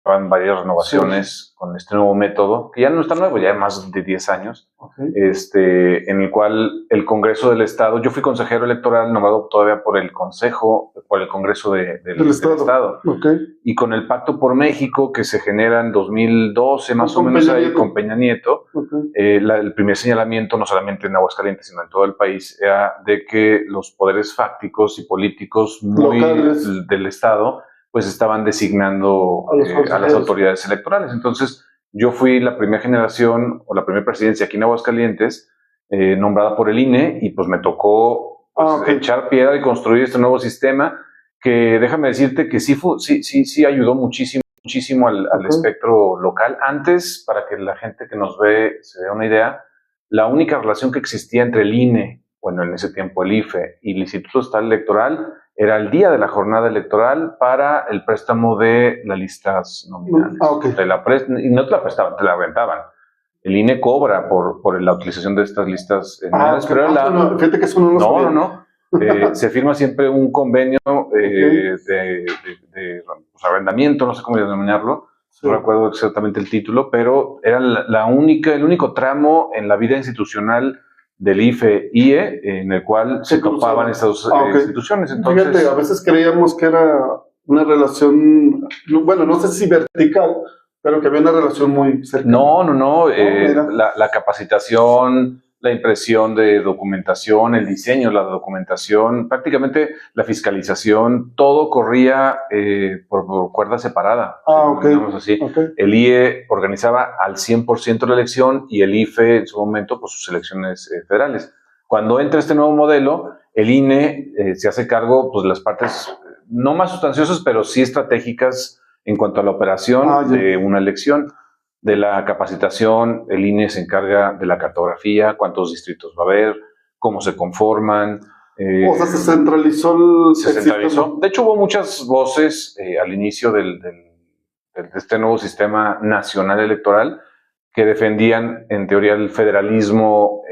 van varias Sí. renovaciones con este nuevo método, que ya no está nuevo, ya hay más de 10 años, Ok. en el cual el Congreso del Estado, yo fui consejero electoral nombrado todavía por el Congreso del Estado. Ok. Y con el Pacto por México que se genera en 2012, más o Con menos Peña ahí, Nieto. con Peña Nieto, Ok. el primer señalamiento, no solamente en Aguascalientes, sino en todo el país, era de que los poderes fácticos y políticos muy Locales. del Estado, pues estaban designando A los a las consejeros. autoridades electorales. Entonces, yo fui la primera generación o la primera presidencia aquí en Aguascalientes, nombrada por el INE, y pues me tocó pues, Ok. echar piedra y construir este nuevo sistema que déjame decirte que sí ayudó muchísimo al Ok. espectro local. Antes, para que la gente que nos ve se dé una idea, la única relación que existía entre el INE, bueno, en ese tiempo el IFE, y el Instituto Estatal Electoral era el día de la jornada electoral para el préstamo de las listas nominales. Ok. Y no te la prestaban, te la rentaban. El INE cobra por la utilización de estas listas nominales, Okay. pero No, fíjate que eso no lo sabía. no. Se firma siempre un convenio Okay. de pues, arrendamiento, no sé cómo denominarlo, Sí. no recuerdo exactamente el título, pero era el único tramo en la vida institucional del IFE-IE en el cual se topaban estas dos instituciones. Entonces, fíjate, a veces creíamos que era una relación, bueno, no sé si vertical, pero que había una relación muy cercana. No. La capacitación, la impresión de documentación, el diseño, la documentación, prácticamente la fiscalización, todo corría por cuerda separada. Ok. Así. Okay. El IE organizaba al 100% la elección y el IFE en su momento pues, sus elecciones federales. Cuando entra este nuevo modelo, el INE se hace cargo pues, de las partes no más sustanciosas, pero sí estratégicas en cuanto a la operación de una elección. De la capacitación, el INE se encarga de la cartografía, cuántos distritos va a haber, cómo se conforman. O sea, se centralizó Se centralizó. De hecho, hubo muchas voces al inicio de este nuevo sistema nacional electoral que defendían, en teoría, el federalismo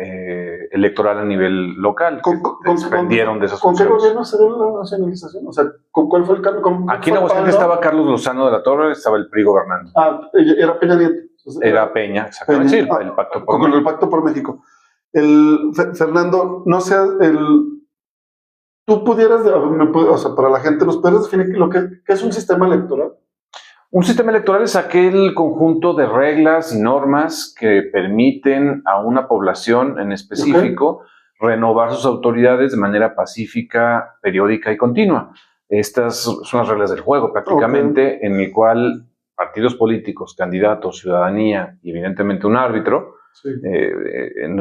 electoral a nivel local. Se desprendieron de esas funciones. ¿Con qué gobierno se dio la nacionalización? O sea, ¿con cuál fue el cambio? Aquí en Aguascalientes estaba Carlos Lozano de la Torre, estaba el PRI gobernando. Era Peña Nieto. Era Peña, exactamente. Peña. Sí, el Pacto por México. Con el Pacto por México. Fernando, no sé, tú pudieras, o sea, para la gente, ¿nos puedes definir qué es un sistema electoral? Un sistema electoral es aquel conjunto de reglas y normas que permiten a una población en específico renovar sus autoridades de manera pacífica, periódica y continua. Estas son las reglas del juego prácticamente, en el cual partidos políticos, candidatos, ciudadanía y evidentemente un árbitro,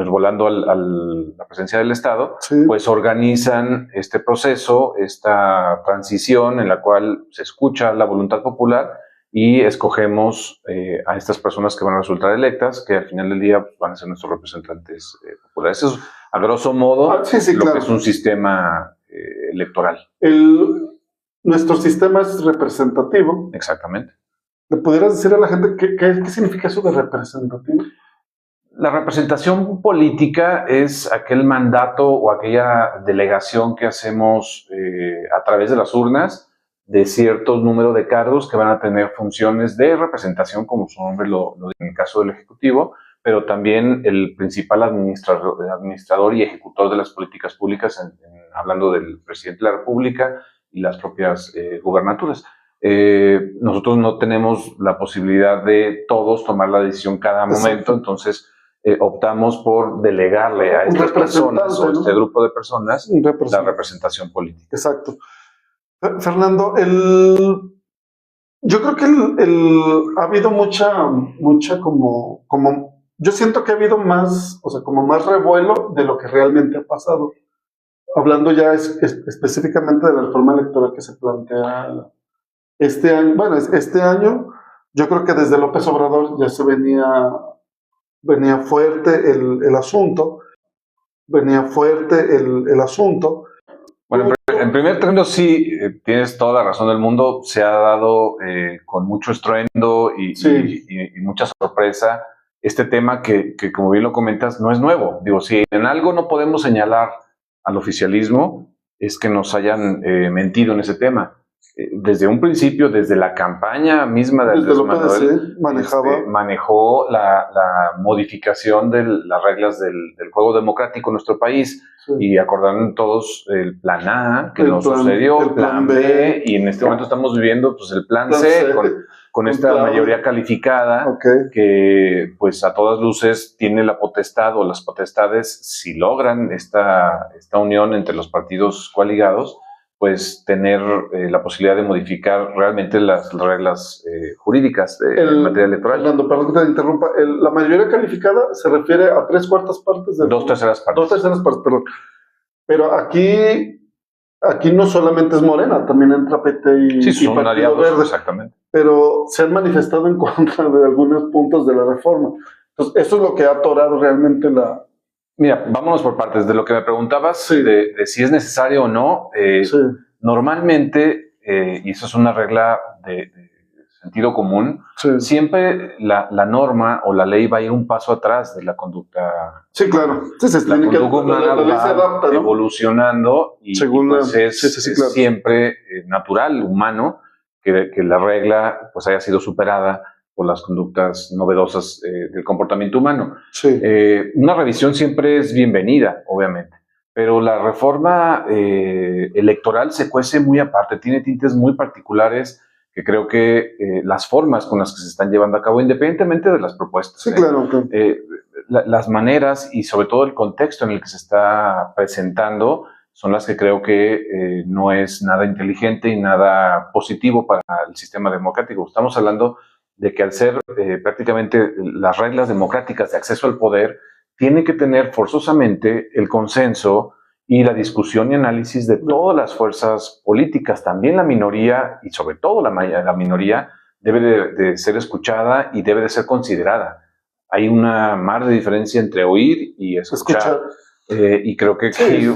volando a la presencia del Estado, pues organizan este proceso, esta transición en la cual se escucha la voluntad popular y escogemos a estas personas que van a resultar electas, que al final del día van a ser nuestros representantes populares. Eso es, a grosso modo, lo que es un sistema electoral. Nuestro sistema es representativo. Exactamente. ¿Le pudieras decir a la gente qué significa eso de representativo? La representación política es aquel mandato o aquella delegación que hacemos a través de las urnas de cierto número de cargos que van a tener funciones de representación, como su nombre lo dice en el caso del Ejecutivo, pero también el principal administrador y ejecutor de las políticas públicas, hablando del presidente de la República y las propias gubernaturas. Nosotros no tenemos la posibilidad de todos tomar la decisión cada momento, entonces optamos por delegarle a estas personas o este grupo de personas la representación política. Exacto. Fernando, yo creo que ha habido mucha como yo siento que ha habido más, o sea, como más revuelo de lo que realmente ha pasado. Hablando ya específicamente de la reforma electoral que se plantea este año. Bueno, este año yo creo que desde López Obrador ya se venía fuerte el asunto. Bueno, en primer término sí, tienes toda la razón del mundo, se ha dado con mucho estruendo y mucha sorpresa este tema que, como bien lo comentas, no es nuevo. Digo, si en algo no podemos señalar al oficialismo, es que nos hayan mentido en ese tema. desde un principio, desde la campaña misma de Andrés Manuel, manejó la modificación de las reglas del juego democrático en nuestro país. Sí. Y acordaron todos el plan A, que no sucedió, el plan B, y en este momento estamos viviendo pues, el plan C, con esta mayoría calificada, que pues a todas luces tiene la potestad o las potestades, si logran esta unión entre los partidos coaligados, pues tener la posibilidad de modificar realmente las reglas jurídicas en materia electoral. Fernando, perdón que te interrumpa. La mayoría calificada se refiere a 3/4 partes del... 2/3 partes. 2/3 partes, perdón. Pero aquí no solamente es Morena, también entra PT y Partido aliados, Verde. Exactamente. Pero se han manifestado en contra de algunos puntos de la reforma. Entonces, eso es lo que ha atorado realmente la... Mira, vámonos por partes. De lo que me preguntabas, de si es necesario o no, normalmente, y eso es una regla de sentido común, siempre la norma o la ley va a ir un paso atrás de la conducta. Sí, claro. La conducta humana va se adapta, ¿no? Evolucionando y pues es siempre natural, humano, que la regla pues haya sido superada por las conductas novedosas del comportamiento humano. Sí. Una revisión siempre es bienvenida, obviamente, pero la reforma electoral se cuece muy aparte, tiene tintes muy particulares que creo que las formas con las que se están llevando a cabo, independientemente de las propuestas, sí, claro. Las maneras y sobre todo el contexto en el que se está presentando son las que creo que no es nada inteligente y nada positivo para el sistema democrático. Estamos hablando de que al ser prácticamente las reglas democráticas de acceso al poder, tiene que tener forzosamente el consenso y la discusión y análisis de todas las fuerzas políticas. También la minoría, y sobre todo la minoría, debe de ser escuchada y debe de ser considerada. Hay una mar de diferencia entre oír y escuchar. Y creo que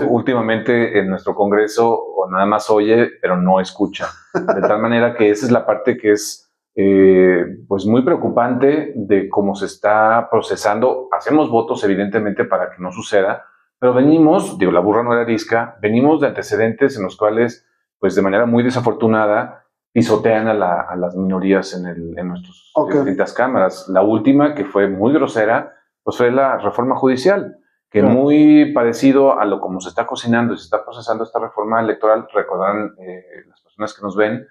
últimamente en nuestro Congreso o nada más oye, pero no escucha. De tal manera que esa es la parte que es pues muy preocupante de cómo se está procesando. Hacemos votos evidentemente para que no suceda, pero venimos, digo, la burra no era arisca, venimos de antecedentes en los cuales pues de manera muy desafortunada pisotean a las minorías en nuestras distintas cámaras. La última, que fue muy grosera, pues fue la reforma judicial, que muy parecido a lo como se está cocinando y se está procesando esta reforma electoral. Recordarán las personas que nos ven,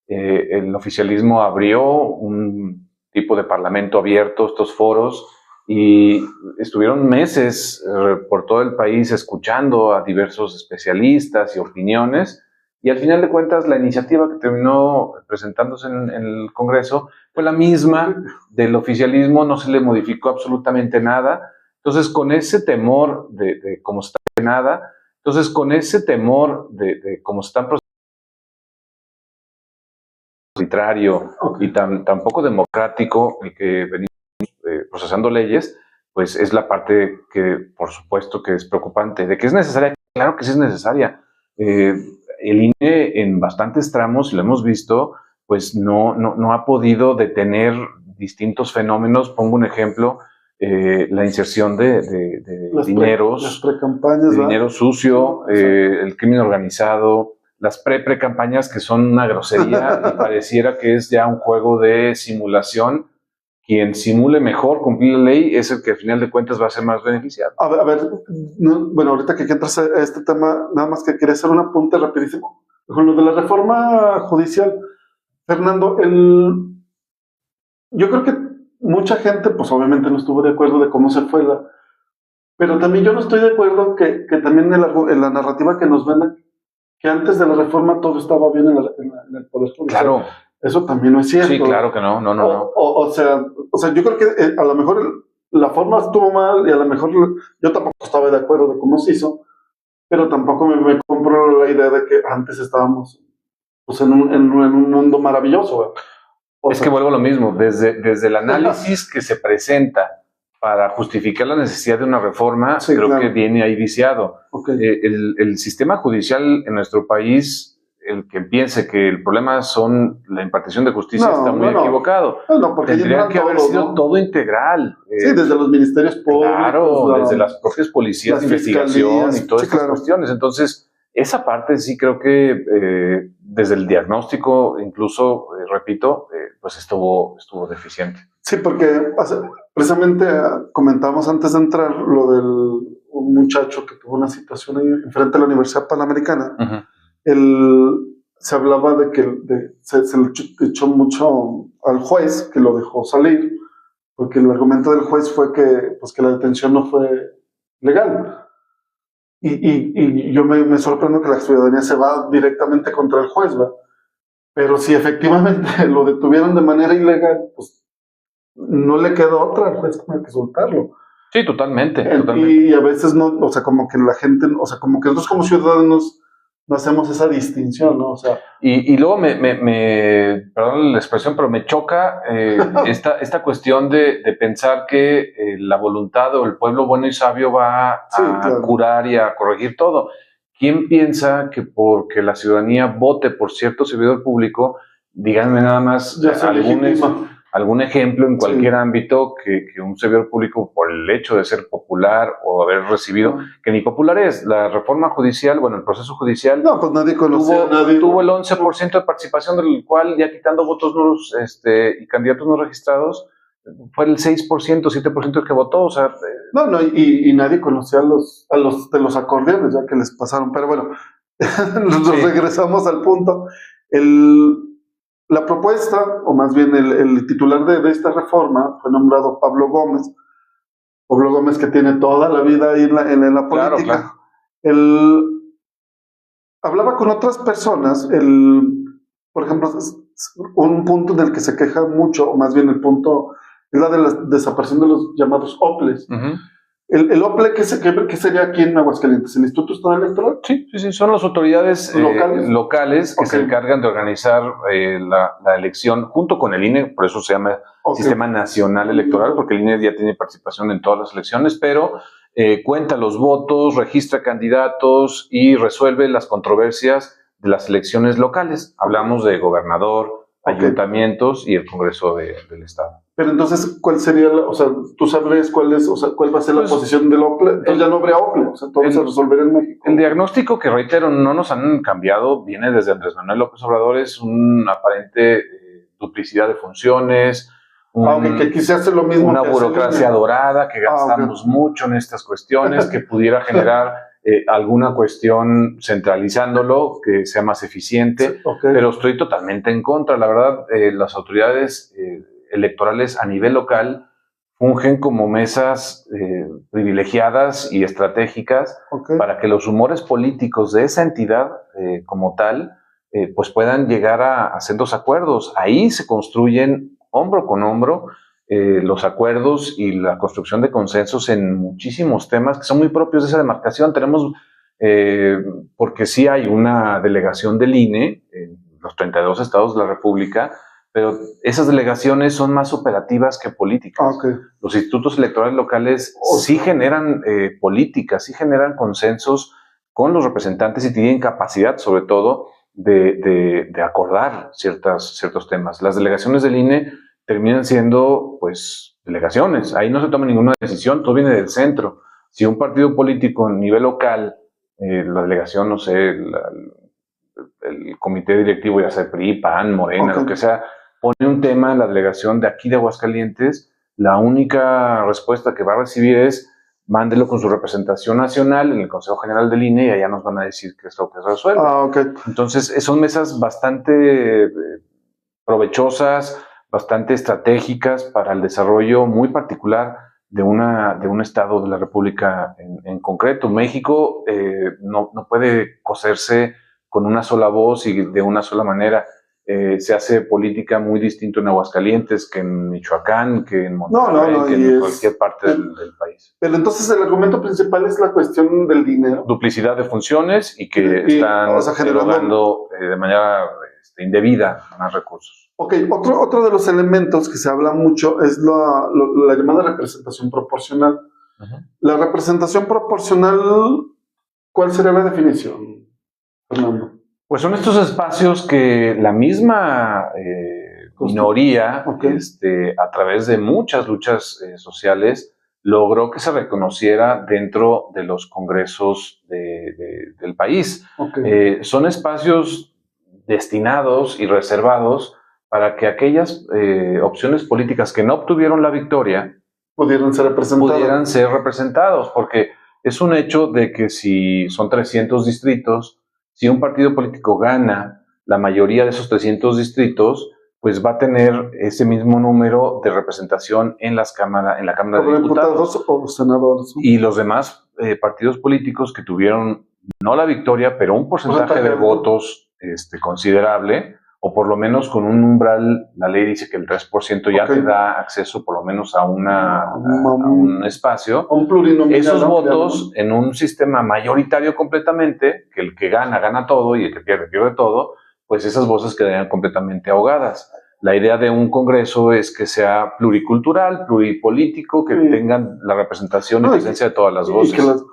el oficialismo abrió un tipo de parlamento abierto, estos foros, y estuvieron meses por todo el país escuchando a diversos especialistas y opiniones, y al final de cuentas la iniciativa que terminó presentándose en el Congreso fue la misma del oficialismo, no se le modificó absolutamente nada. Entonces, con ese temor de cómo se está nada, entonces con ese temor de cómo se están arbitrario y tan poco democrático el que venimos procesando leyes, pues es la parte que, por supuesto, que es preocupante. ¿De que es necesaria? Claro que sí es necesaria. El INE en bastantes tramos, lo hemos visto, pues no ha podido detener distintos fenómenos. Pongo un ejemplo, la inserción de dineros, dinero sucio, el crimen organizado, las pre-campañas que son una grosería y pareciera que es ya un juego de simulación. Quien simule mejor cumplir la ley es el que al final de cuentas va a ser más beneficiado. A ver, bueno, ahorita que entras a este tema, nada más que quería hacer un apunte rapidísimo. Con lo de la reforma judicial, Fernando, yo creo que mucha gente, pues obviamente no estuvo de acuerdo de cómo se fue pero también yo no estoy de acuerdo que también en la narrativa que nos venden, que antes de la reforma todo estaba bien en el Poder Judicial. Claro. Eso también no es cierto. Sí, claro que no. O sea, yo creo que a lo mejor la forma estuvo mal y a lo mejor yo tampoco estaba de acuerdo de cómo se hizo, pero tampoco me compro la idea de que antes estábamos pues, en un mundo maravilloso. Es que vuelvo a lo mismo, desde el análisis que se presenta para justificar la necesidad de una reforma, creo que viene ahí viciado. El sistema judicial en nuestro país, el que piense que el problema son la impartición de justicia está muy equivocado. Porque tendría que haber sido todo integral. Sí, desde los ministerios públicos. Claro, desde las propias policías de investigación y todas estas cuestiones. Entonces, esa parte sí creo que desde el diagnóstico, incluso, repito, pues estuvo deficiente. Sí, porque precisamente comentamos antes de entrar lo del un muchacho que tuvo una situación ahí enfrente de la Universidad Panamericana. Se hablaba de que se le echó mucho al juez, que lo dejó salir, porque el argumento del juez fue que, pues, que la detención no fue legal. Y yo me sorprendo que la ciudadanía se va directamente contra el juez, ¿verdad? Pero si efectivamente lo detuvieron de manera ilegal, pues no le queda otra al juez que soltarlo. Sí, totalmente. Y a veces no, o sea, como que la gente, o sea, como que nosotros como ciudadanos no hacemos esa distinción, ¿no? O sea. Y luego perdón la expresión, pero me choca esta cuestión de pensar que la voluntad o el pueblo bueno y sabio va a curar y a corregir todo. ¿Quién piensa que porque la ciudadanía vote por cierto servidor público, díganme nada más algún ejemplo en cualquier ámbito que un servidor público, por el hecho de ser popular o haber recibido, que ni popular es, la reforma judicial, bueno, el proceso judicial, no, pues nadie conocía, tuvo el 11% de participación, del cual, ya quitando votos nulos y candidatos no registrados, fue el 6%, 7% el que votó, o sea. Y nadie conocía a los de los acordeones, ya que les pasaron, pero bueno, nos regresamos al punto. La propuesta, o más bien el titular de esta reforma, fue nombrado Pablo Gómez. Pablo Gómez, que tiene toda la vida ahí en la política. Claro. Él hablaba con otras personas. Por ejemplo, un punto del que se queja mucho, o más bien el punto, es la de la desaparición de los llamados OPLES. El OPLE, ¿qué sería aquí en Aguascalientes? ¿El Instituto Estatal Electoral? Sí, son las autoridades locales que se encargan de organizar la elección junto con el INE, por eso se llama Sistema Nacional Electoral, porque el INE ya tiene participación en todas las elecciones, pero cuenta los votos, registra candidatos y resuelve las controversias de las elecciones locales. Hablamos de gobernador, ayuntamientos y el Congreso del Estado. Pero entonces, ¿cuál sería, o sea, tú sabes cuál va a ser la posición del OPLE? Entonces ya no habría OPLE, o sea, todo se resolvería en México. El diagnóstico, que reitero, no nos han cambiado, viene desde Andrés Manuel López Obrador, es una aparente duplicidad de funciones, que aquí se hace lo mismo, una burocracia dorada, que gastamos mucho en estas cuestiones, que pudiera generar alguna cuestión centralizándolo, que sea más eficiente, pero estoy totalmente en contra. La verdad, las autoridades electorales a nivel local fungen como mesas privilegiadas y estratégicas para que los humores políticos de esa entidad como tal pues puedan llegar a hacer los acuerdos. Ahí se construyen hombro con hombro los acuerdos y la construcción de consensos en muchísimos temas que son muy propios de esa demarcación. Tenemos, porque sí hay una delegación del INE en los 32 estados de la República, pero esas delegaciones son más operativas que políticas. Los institutos electorales locales sí generan políticas, sí generan consensos con los representantes y tienen capacidad, sobre todo, de acordar ciertos temas. Las delegaciones del INE terminan siendo, pues, delegaciones. Ahí no se toma ninguna decisión, todo viene del centro. Si un partido político a nivel local, la delegación, no sé, el comité directivo, ya sea PRI, PAN, Morena, lo que sea, pone un tema en la delegación de aquí de Aguascalientes, la única respuesta que va a recibir es mándelo con su representación nacional en el Consejo General del INE y allá nos van a decir qué es lo que se resuelve. Entonces, son mesas bastante provechosas, bastante estratégicas para el desarrollo muy particular de un estado de la República en concreto. México no puede coserse con una sola voz y de una sola manera. Se hace política muy distinto en Aguascalientes que en Michoacán, que en Monterrey, que en cualquier parte del país. Pero entonces el argumento principal es la cuestión del dinero. Duplicidad de funciones y que están erogando de manera indebida más recursos. Otro de los elementos que se habla mucho es la llamada representación proporcional. La representación proporcional, ¿cuál sería la definición, Fernando? Pues son estos espacios que la misma minoría, a través de muchas luchas sociales, logró que se reconociera dentro de los congresos del país. Son espacios destinados y reservados para que aquellas opciones políticas que no obtuvieron la victoria pudieran ser representados, porque es un hecho de que si son 300 distritos, si un partido político gana la mayoría de esos 300 distritos, pues va a tener ese mismo número de representación en la Cámara de Diputados o senadores. Y los demás partidos políticos que tuvieron no la victoria, pero un porcentaje de votos considerable, o por lo menos con un umbral, la ley dice que el 3% ya te da acceso por lo menos a un espacio. Un plurinominal. Esos votos en un sistema mayoritario completamente, que el que gana, gana todo y el que pierde, pierde todo, pues esas voces quedarían completamente ahogadas. La idea de un congreso es que sea pluricultural, pluripolítico, que tengan la representación y presencia de todas las voces.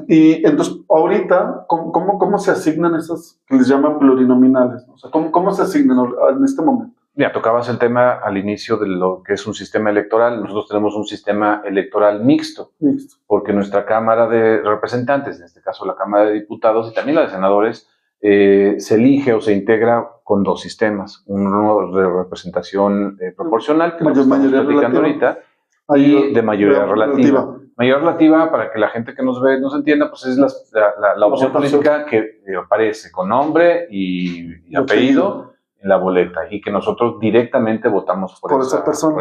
Y entonces, ahorita, ¿cómo se asignan esas que les llaman plurinominales? O sea, ¿cómo se asignan en este momento? Ya tocabas el tema al inicio de lo que es un sistema electoral. Nosotros tenemos un sistema electoral mixto, porque nuestra Cámara de Representantes, en este caso la Cámara de Diputados y también la de Senadores, se elige o se integra con dos sistemas. Uno de representación proporcional, que estamos platicando ahorita, y de mayoría relativa. Mayoría relativa, para que la gente que nos ve nos entienda, pues es la opción política que aparece con nombre y apellido en la boleta y que nosotros directamente votamos por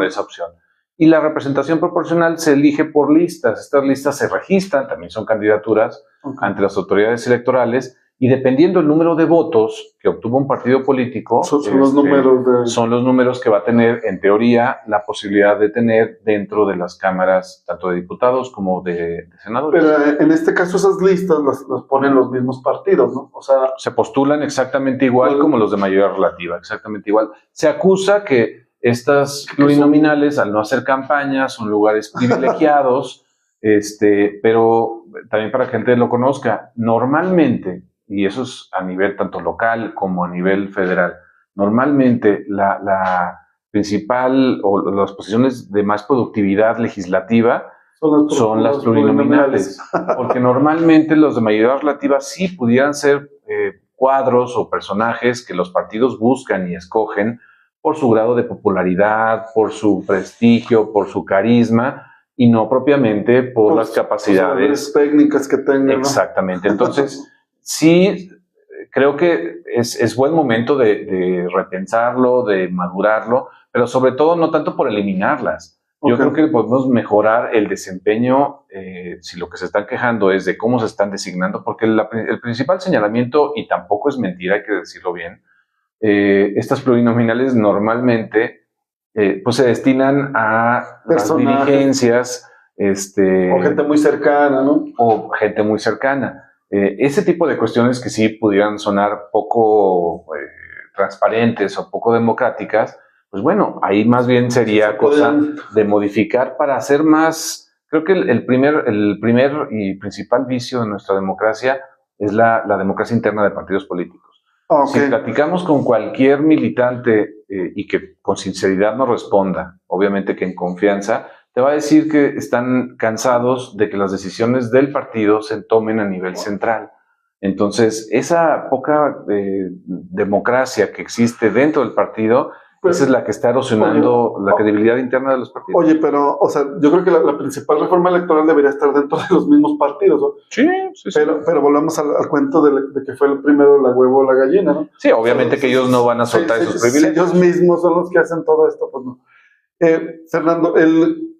esa opción. Y la representación proporcional se elige por listas. Estas listas se registran, también son candidaturas ante las autoridades electorales, y dependiendo del número de votos que obtuvo un partido político, son los números que va a tener, en teoría, la posibilidad de tener dentro de las cámaras, tanto de diputados como de senadores. Pero en este caso esas listas las ponen los mismos partidos, ¿no? O sea, se postulan exactamente igual como los de mayoría relativa, exactamente igual. Se acusa que estas plurinominales, al no hacer campañas, son lugares privilegiados, pero también para que la gente lo conozca, normalmente, y eso es a nivel tanto local como a nivel federal, normalmente la principal o las posiciones de más productividad legislativa son las plurinominales, porque normalmente los de mayoría relativa sí pudieran ser cuadros o personajes que los partidos buscan y escogen por su grado de popularidad, por su prestigio, por su carisma, y no propiamente por las capacidades técnicas que tengan. Exactamente. Entonces, sí, creo que es buen momento de repensarlo, de madurarlo, pero sobre todo no tanto por eliminarlas. Yo creo que podemos mejorar el desempeño si lo que se están quejando es de cómo se están designando, porque el principal señalamiento, y tampoco es mentira, hay que decirlo bien, estas plurinominales normalmente pues se destinan a las dirigencias. O gente muy cercana, ¿no? O gente muy cercana. Ese tipo de cuestiones que sí pudieran sonar poco transparentes o poco democráticas, pues bueno, ahí más bien sería cosa de modificar para hacer más. Creo que el primer y principal vicio de nuestra democracia es la democracia interna de partidos políticos. Si platicamos con cualquier militante y que con sinceridad nos responda, obviamente que en confianza, te va a decir que están cansados de que las decisiones del partido se tomen a nivel central. Entonces, esa poca democracia que existe dentro del partido, esa es la que está erosionando la credibilidad interna de los partidos. Oye, pero, o sea, yo creo que la principal reforma electoral debería estar dentro de los mismos partidos, ¿no? Sí. Pero volvamos al cuento de que fue el primero la huevo o la gallina, ¿no? Sí, obviamente que ellos no van a soltar esos privilegios. Ellos mismos son los que hacen todo esto, pues no. Fernando,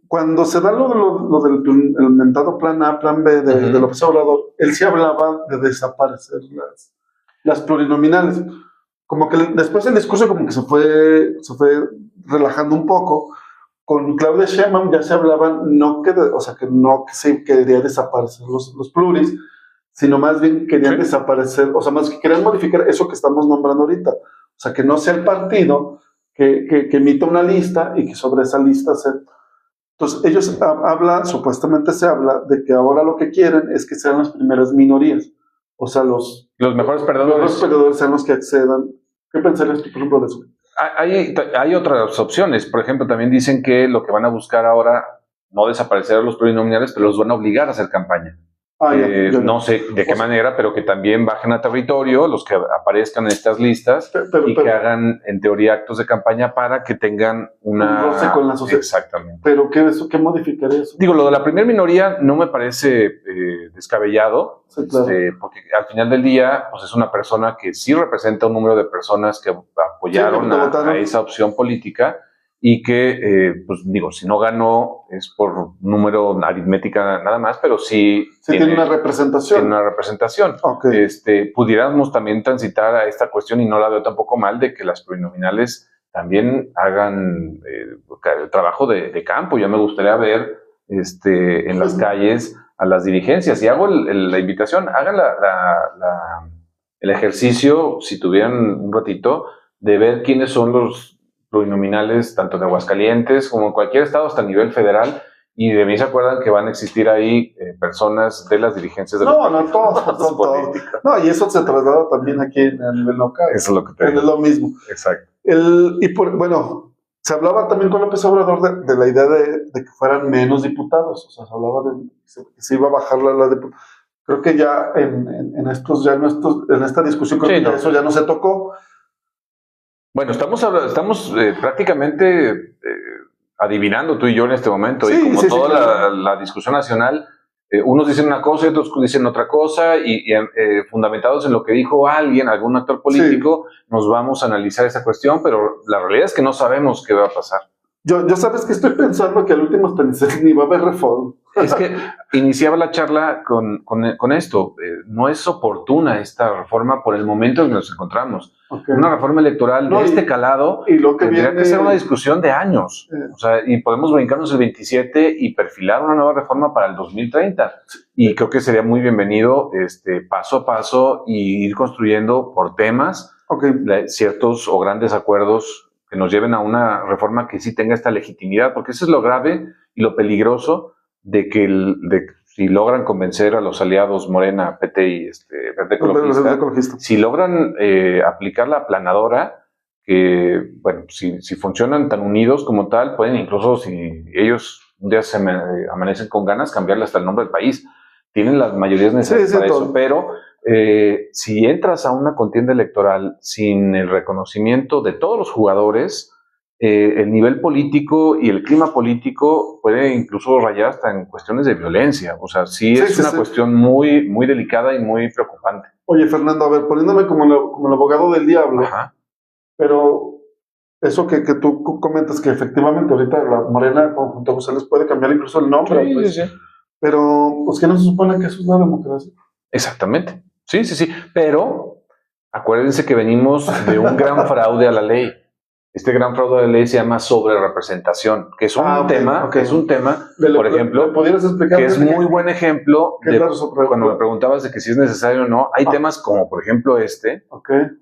cuando se da lo del el mentado plan A, plan B de López Obrador, él sí hablaba de desaparecer las plurinominales. Como que después el discurso como que se fue relajando un poco. Con Claudia Sheinbaum ya se hablaba no que se quería desaparecer los pluris, sino más bien querían desaparecer, o sea, más que querían modificar eso que estamos nombrando ahorita. O sea, que no sea el partido que emita una lista y que sobre esa lista se... Entonces, ellos supuestamente se habla de que ahora lo que quieren es que sean las primeras minorías. O sea, los mejores perdedores. Los perdedores sean los que accedan. ¿Qué pensarías tú, por ejemplo, de eso? Hay otras opciones. Por ejemplo, también dicen que lo que van a buscar ahora, no desaparecer a los plurinominales, pero los van a obligar a hacer campaña. No sé de qué manera, pero que también bajen a territorio los que aparezcan en estas listas y que hagan, en teoría, actos de campaña para que tengan un roce con la sociedad. Exactamente. ¿Pero qué modificaría eso? Digo, lo de la primera minoría no me parece descabellado, sí, claro. Porque al final del día pues es una persona que sí representa un número de personas que apoyaron a esa opción política y que, pues digo, si no ganó es por número aritmética nada más, pero sí tiene una representación. Tiene una representación. Okay. Pudiéramos también transitar a esta cuestión, y no la veo tampoco mal, de que las plurinominales también hagan el trabajo de campo. Ya me gustaría ver en las calles a las dirigencias. Y hago la invitación, hagan el ejercicio, si tuvieran un ratito, de ver quiénes son los plurinominales, tanto en Aguascalientes como en cualquier estado, hasta a nivel federal, y de mí se acuerdan que van a existir ahí personas de las dirigencias de los todos. No, y eso se traslada también aquí a nivel local. Eso es lo que te digo. Es lo mismo. Exacto. Bueno, se hablaba también con López Obrador de la idea de que fueran menos diputados. O sea, se hablaba de que se iba a bajar la diputación. Creo que ya en esta discusión, creo que eso ya no se tocó. Bueno, estamos prácticamente adivinando tú y yo en este momento, y como toda la discusión nacional, unos dicen una cosa y otros dicen otra cosa, y fundamentados en lo que dijo algún actor político, nos vamos a analizar esa cuestión, pero la realidad es que no sabemos qué va a pasar. Yo sabes que estoy pensando que al último hasta ni va a haber reforma. Es que iniciaba la charla con esto. No es oportuna esta reforma por el momento en que nos encontramos. Okay. Una reforma electoral de este calado tendría que ser una discusión de años. O sea, y podemos brincarnos el 27 y perfilar una nueva reforma para el 2030. Y creo que sería muy bienvenido paso a paso y ir construyendo por temas ciertos o grandes acuerdos que nos lleven a una reforma que sí tenga esta legitimidad, porque eso es lo grave y lo peligroso de que si logran convencer a los aliados Morena, PT y Verde Ecologista, si logran aplicar la aplanadora, que, bueno, si funcionan tan unidos como tal, pueden incluso, si ellos un día se amanecen con ganas, cambiarle hasta el nombre del país. Tienen las mayorías necesarias para eso, pero si entras a una contienda electoral sin el reconocimiento de todos los jugadores, el nivel político y el clima político puede incluso rayar hasta en cuestiones de violencia. O sea, es una cuestión muy, muy delicada y muy preocupante. Oye, Fernando, a ver, poniéndome como el abogado del diablo, pero eso que tú comentas, que efectivamente ahorita la Morena junto a José les puede cambiar incluso el nombre, pero pues que no se supone que eso es la democracia. Exactamente. Sí. Pero acuérdense que venimos de un gran fraude a la ley. Este gran fraude a la ley se llama sobrerepresentación, que es un tema, por ejemplo, que es muy buen ejemplo de cuando me preguntabas de que si es necesario o no. Hay temas como, por ejemplo,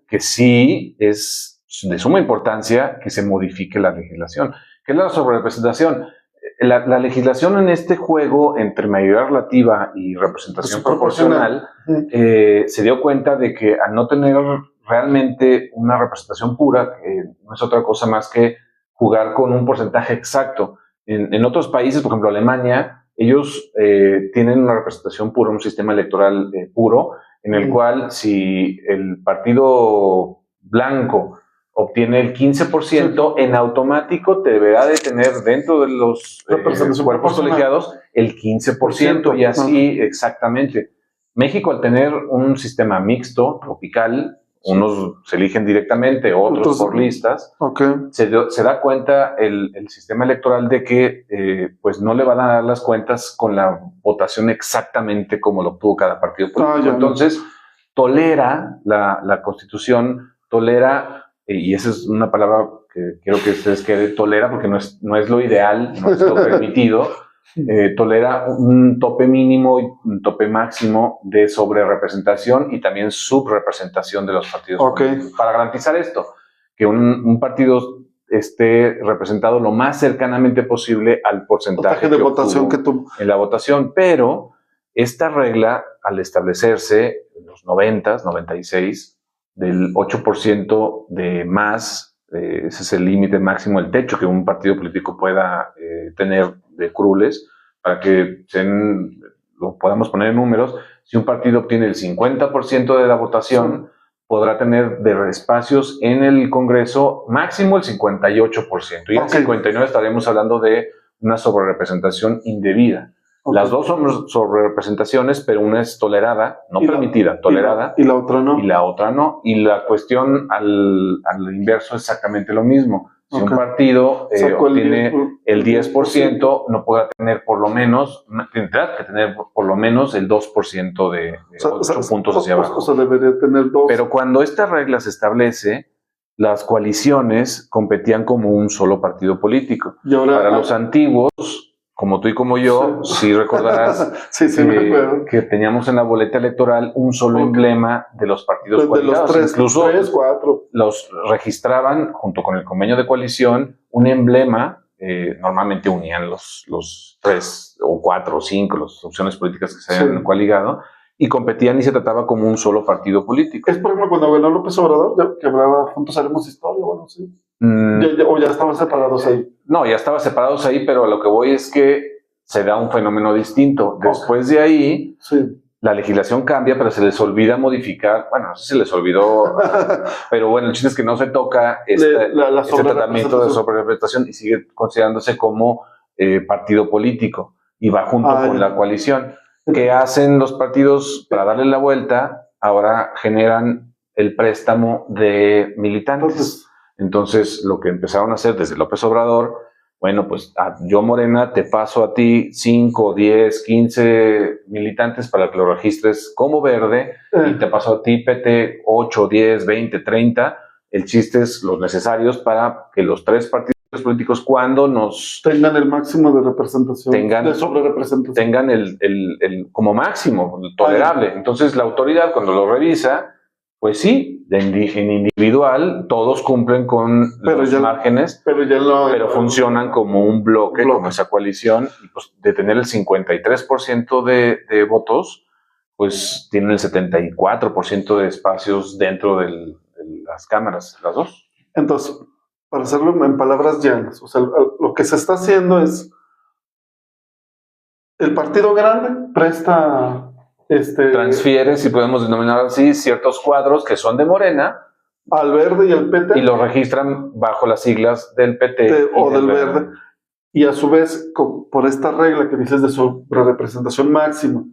que sí es de suma importancia que se modifique la legislación. ¿Qué es la sobrerepresentación? La legislación en este juego entre mayoría relativa y representación proporcional se dio cuenta de que al no tener realmente una representación pura, que no es otra cosa más que jugar con un porcentaje exacto. En otros países, por ejemplo Alemania, ellos tienen una representación pura, un sistema electoral puro, en el cual si el partido blanco obtiene el 15%, en automático te deberá de tener dentro de los cuerpos colegiados el 15%, y así exactamente. México, al tener un sistema mixto, tropical, unos se eligen directamente, otros por listas, se da cuenta el sistema electoral de que pues no le van a dar las cuentas con la votación exactamente como lo obtuvo cada partido político. Entonces, tolera la Constitución, y esa es una palabra que quiero que ustedes queden, tolera, porque no es lo ideal, no es lo permitido, tolera un tope mínimo y un tope máximo de sobrerepresentación y también subrepresentación de los partidos políticos. Para garantizar esto, que un partido esté representado lo más cercanamente posible al porcentaje de votación que tuvo en la votación. Pero esta regla, al establecerse en los 96, del 8% de más, ese es el límite máximo, el techo que un partido político pueda tener de curules, para que sean lo podamos poner en números, si un partido obtiene el 50% de la votación, podrá tener de espacios en el Congreso máximo el 58%. Y en 59 estaremos hablando de una sobrerepresentación indebida. Las dos son sobrerepresentaciones, pero una es tolerada, no permitida, tolerada. Y la otra no. Y la otra no. Y la cuestión al inverso es exactamente lo mismo. Si un partido obtiene el 10%, no podrá tener por lo menos, tendrá que tener por lo menos el 2% de 8 puntos hacia abajo. O sea, debería tener 2. Pero cuando esta regla se establece, las coaliciones competían como un solo partido político. Y ahora, para los antiguos, como tú y como yo, sí recordarás que teníamos en la boleta electoral un solo emblema de los partidos coaligados. De los 3, incluso 3, 4. Los registraban junto con el convenio de coalición un emblema, normalmente unían los 3 o 4 o 5, las opciones políticas que se habían coaligado, y competían y se trataba como un solo partido político. Es por ejemplo cuando ganó López Obrador, que hablaba Juntos Haremos Historia, bueno, sí. ¿O ya estaban separados ahí? No, ya estaban separados ahí, pero a lo que voy es que se da un fenómeno distinto. Después de ahí, la legislación cambia, pero se les olvida modificar, bueno, no sé si se les olvidó, pero bueno, el chiste es que no se toca este tratamiento de sobrerepresentación y sigue considerándose como partido político y va junto con la coalición. ¿Qué hacen los partidos para darle la vuelta? Ahora generan el préstamo de militantes. Entonces, lo que empezaron a hacer desde López Obrador, bueno, pues yo Morena te paso a ti 5, 10, 15 militantes para que lo registres como verde y te paso a ti PT 8, 10, 20, 30. El chiste es los necesarios para que los 3 partidos políticos, cuando nos tengan el máximo de representación, de sobrerepresentación, tengan el como máximo tolerable. Entonces la autoridad, cuando lo revisa, pues sí, en individual todos cumplen con los márgenes, pero funcionan como un bloque, como esa coalición, y pues de tener el 53% de votos, pues tienen el 74% de espacios dentro de las cámaras, las dos. Entonces, para hacerlo en palabras llanas, o sea, lo que se está haciendo es el partido grande presta transfiere, si podemos denominar así, ciertos cuadros que son de Morena al verde y al PT y los registran bajo las siglas del PT o del verde. Y a su vez, por esta regla que dices de sobrerepresentación máxima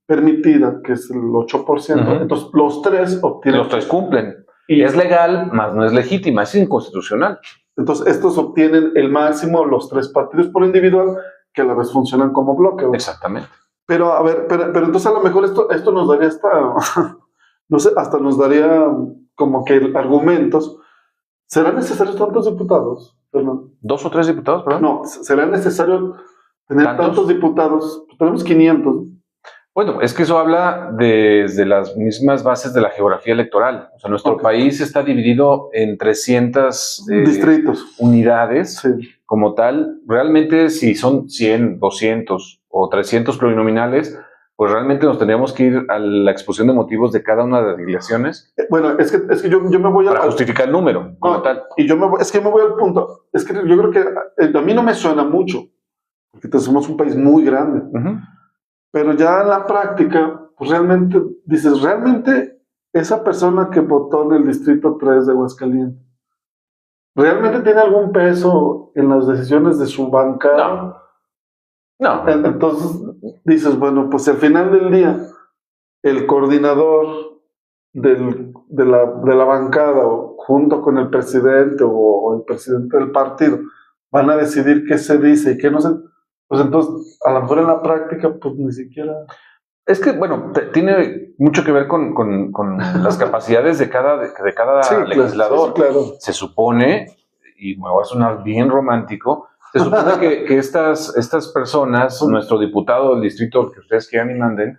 permitida, que es el 8%, entonces los 3 obtienen. Los 3 cumplen. Y es legal, más no es legítima, es inconstitucional. Entonces, estos obtienen el máximo, los 3 partidos por individual, que a la vez funcionan como bloque. ¿O? Exactamente. Pero, a ver, pero entonces a lo mejor esto nos daría no sé, hasta nos daría como que argumentos. ¿Serán necesarios tantos diputados, Fernando? 2 o 3 diputados, perdón. No, ¿será necesario tener tantos diputados? Tenemos 500. Bueno, es que eso habla desde las mismas bases de la geografía electoral. O sea, nuestro país está dividido en 300 distritos, unidades como tal. Realmente, si son 100, 200 o 300 plurinominales, pues realmente nos tendríamos que ir a la exposición de motivos de cada una de las legislaciones. Bueno, es que yo me voy a... Para justificar el número, como tal. Y yo me voy al punto. Es que yo creo que a mí no me suena mucho, porque somos un país muy grande. Pero ya en la práctica, pues realmente, dices, realmente esa persona que votó en el Distrito 3 de Aguascalientes, ¿realmente tiene algún peso en las decisiones de su bancada? No. Entonces dices, bueno, pues al final del día, el coordinador de la bancada, o junto con el presidente o el presidente del partido, van a decidir qué se dice y qué no se... Pues entonces, a lo mejor en la práctica, pues ni siquiera... Es que, bueno, tiene mucho que ver con las capacidades de cada legislador. Claro. Se supone, y me va a sonar bien romántico, se supone que estas personas, nuestro diputado del distrito que ustedes quieran y manden,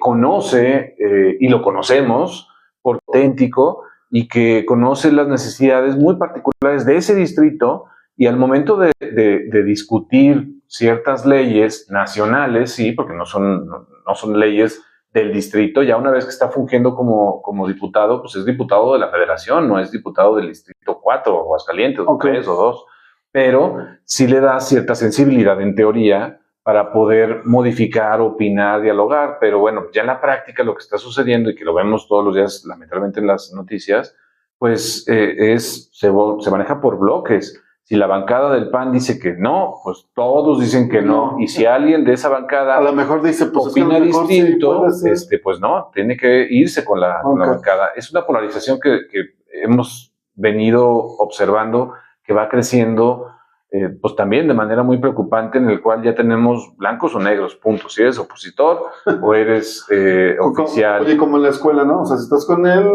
conoce, y lo conocemos, por auténtico, y que conoce las necesidades muy particulares de ese distrito, y al momento de discutir ciertas leyes nacionales, sí, porque no son leyes del distrito, ya una vez que está fungiendo como diputado, pues es diputado de la federación, no es diputado del distrito 4 o Aguascalientes, o 3 o 2, pero sí le da cierta sensibilidad en teoría para poder modificar, opinar, dialogar. Pero bueno, ya en la práctica lo que está sucediendo y que lo vemos todos los días, lamentablemente en las noticias, pues se maneja por bloques. Si la bancada del PAN dice que no, pues todos dicen que no. Y si alguien de esa bancada a lo mejor dice, pues opina distinto, sí, pues no, tiene que irse con la bancada. Es una polarización que hemos venido observando, que va creciendo, pues también de manera muy preocupante, en el cual ya tenemos blancos o negros, punto. Si eres opositor o eres oficial. Oye, como en la escuela, ¿no? O sea, si estás con él...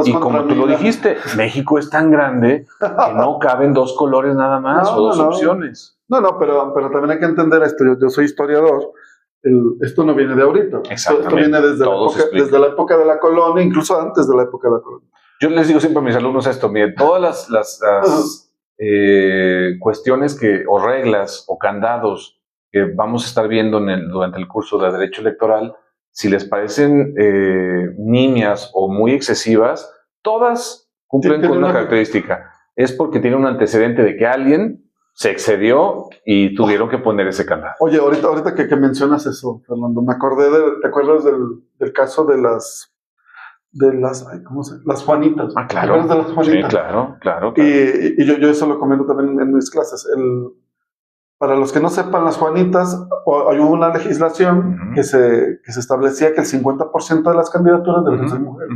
Y como tú lo dijiste, México es tan grande que no caben dos colores nada más o dos opciones. No, pero también hay que entender esto. Yo soy historiador. Esto no viene de ahorita. Esto viene desde la época de la colonia, incluso antes de la época de la colonia. Yo les digo siempre a mis alumnos esto, miren, todas las cuestiones o reglas o candados que vamos a estar viendo durante el curso de Derecho Electoral, si les parecen nimias o muy excesivas, todas cumplen con una característica. Es porque tiene un antecedente de que alguien se excedió y tuvieron que poner ese candado. Oye, ahorita que mencionas eso, Fernando, me acordé ¿te acuerdas del caso de las las Juanitas? Ah, claro. ¿Te acuerdas de las Juanitas? Sí, claro. Y yo eso lo comento también en mis clases. Para los que no sepan, las Juanitas, hay una legislación que se establecía que el 50% de las candidaturas deben ser mujeres.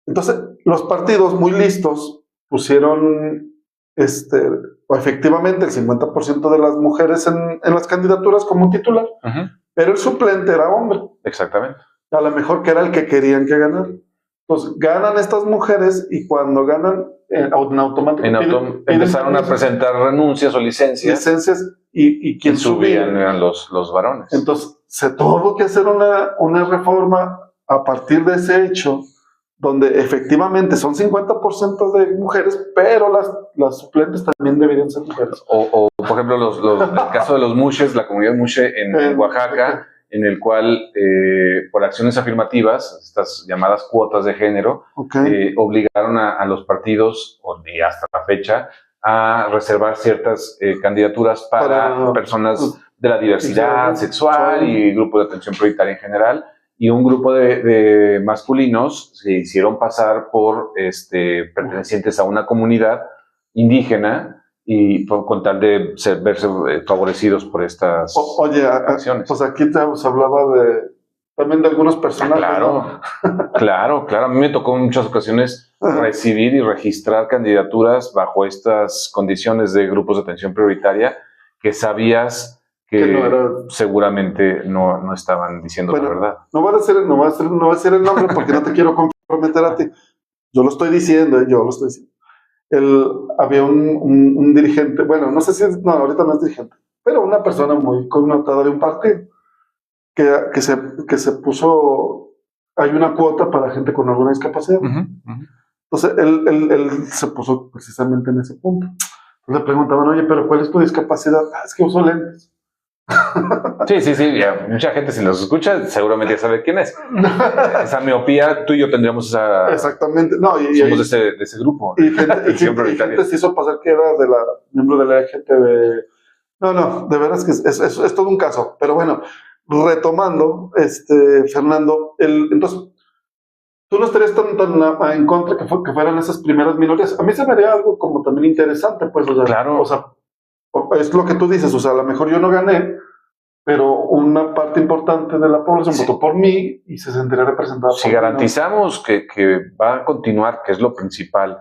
Entonces, los partidos muy listos pusieron efectivamente el 50% de las mujeres en las candidaturas como titular, pero el suplente era hombre. Exactamente. A lo mejor que era el que querían que ganara. Entonces, ganan estas mujeres y cuando ganan, en automático empezaron a presentar renuncias o licencias y quien subían eran los varones. Entonces, se tuvo que hacer una reforma a partir de ese hecho, donde efectivamente son 50% de mujeres, pero las suplentes también deberían ser mujeres. O por ejemplo, el caso de los mushes, la comunidad mushe en Oaxaca, en el cual, por acciones afirmativas, estas llamadas cuotas de género, obligaron a los partidos, y hasta la fecha, a reservar ciertas candidaturas para personas de la diversidad sexual y grupos de atención prioritaria en general. Y un grupo de masculinos se hicieron pasar por pertenecientes a una comunidad indígena y con tal de verse favorecidos por estas acciones. Pues aquí te hablaba también de algunos personajes. Claro. A mí me tocó en muchas ocasiones recibir y registrar candidaturas bajo estas condiciones de grupos de atención prioritaria que sabías que seguramente no estaban diciendo la verdad. No voy a decir el nombre porque no te quiero comprometer a ti. Yo lo estoy diciendo. Había un dirigente, bueno, no sé si ahorita no es dirigente, pero una persona muy connotada de un partido que se puso, hay una cuota para gente con alguna discapacidad. Entonces él se puso precisamente en ese punto. Entonces le preguntaban, oye, pero ¿cuál es tu discapacidad? Es que uso lentes. Sí, ya, mucha gente si los escucha seguramente ya sabe quién es. Esa miopía, tú y yo tendríamos esa... Exactamente, somos de ese grupo. Y gente se hizo pasar que era miembro de la LGTB. No, de veras que es todo un caso. Pero bueno, retomando, Fernando, entonces, tú no estarías tan en contra que fueran esas primeras minorías. A mí se me haría algo como también interesante, pues, claro. O sea, es lo que tú dices, o sea, a lo mejor yo no gané, pero una parte importante de la población votó por mí y se sentiría representada. Si garantizamos que va a continuar, que es lo principal,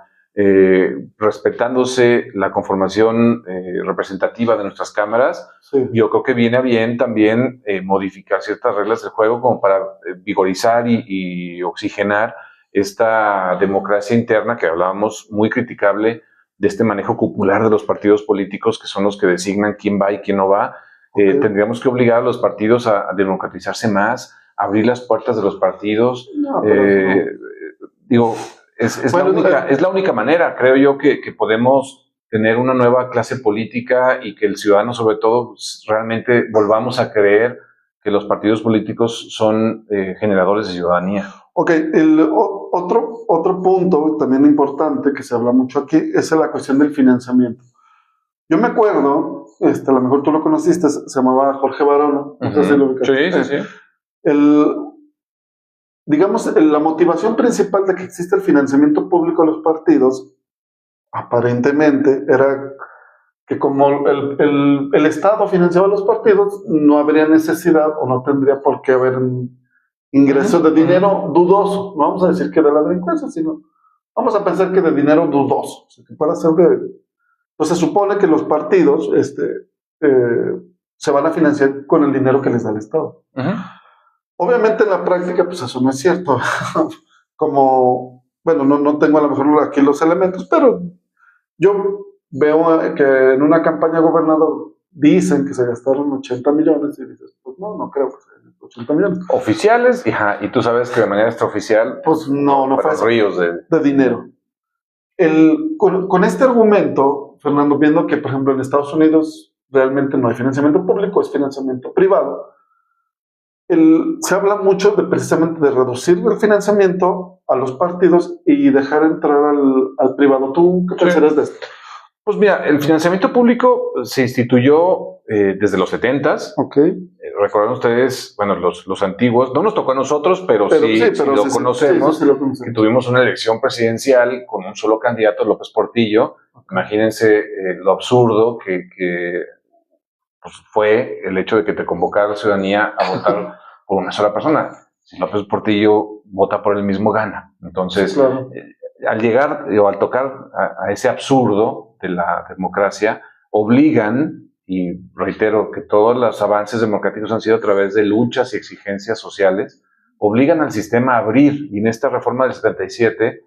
respetándose la conformación representativa de nuestras cámaras, yo creo que viene a bien también modificar ciertas reglas del juego como para vigorizar y oxigenar esta democracia interna que hablábamos muy criticable de este manejo cupular de los partidos políticos que son los que designan quién va y quién no va. Tendríamos que obligar a los partidos a democratizarse más, abrir las puertas de los partidos. Digo, es la única manera, creo yo, que podemos tener una nueva clase política y que el ciudadano, sobre todo, realmente volvamos a creer que los partidos políticos son generadores de ciudadanía. Ok, otro punto también importante que se habla mucho aquí es la cuestión del financiamiento. Yo me acuerdo a lo mejor tú lo conociste, se llamaba Jorge Barona. No sé si lo ubicaste. Sí. Digamos, la motivación principal de que existe el financiamiento público a los partidos, aparentemente, era que como el Estado financiaba a los partidos, no habría necesidad o no tendría por qué haber ingresos de dinero dudoso. No vamos a decir que de la delincuencia, sino vamos a pensar que de dinero dudoso. O sea, que pueda ser pues se supone que los partidos se van a financiar con el dinero que les da el Estado. Obviamente en la práctica, pues eso no es cierto. Como, bueno, no tengo a lo mejor aquí los elementos, pero yo veo que en una campaña gobernador dicen que se gastaron 80 millones y dices, pues no creo que se 80 millones. Oficiales, y tú sabes que de manera extraoficial, pues no fue ríos de dinero. Con este argumento, Fernando, viendo que, por ejemplo, en Estados Unidos realmente no hay financiamiento público, es financiamiento privado, se habla mucho precisamente de reducir el financiamiento a los partidos y dejar entrar al privado. ¿Tú qué pensarías de esto? Pues mira, el financiamiento público se instituyó desde los 70s. Okay. Recuerdan ustedes, bueno, los antiguos, no nos tocó a nosotros, pero sí lo conocemos, que tuvimos una elección presidencial con un solo candidato, López Portillo. Imagínense lo absurdo que pues, fue el hecho de que te convocara a la ciudadanía a votar por una sola persona. Si López Portillo vota por él mismo, gana. Entonces, claro. Al llegar o al tocar a ese absurdo de la democracia, obligan, y reitero que todos los avances democráticos han sido a través de luchas y exigencias sociales, obligan al sistema a abrir, y en esta reforma del 77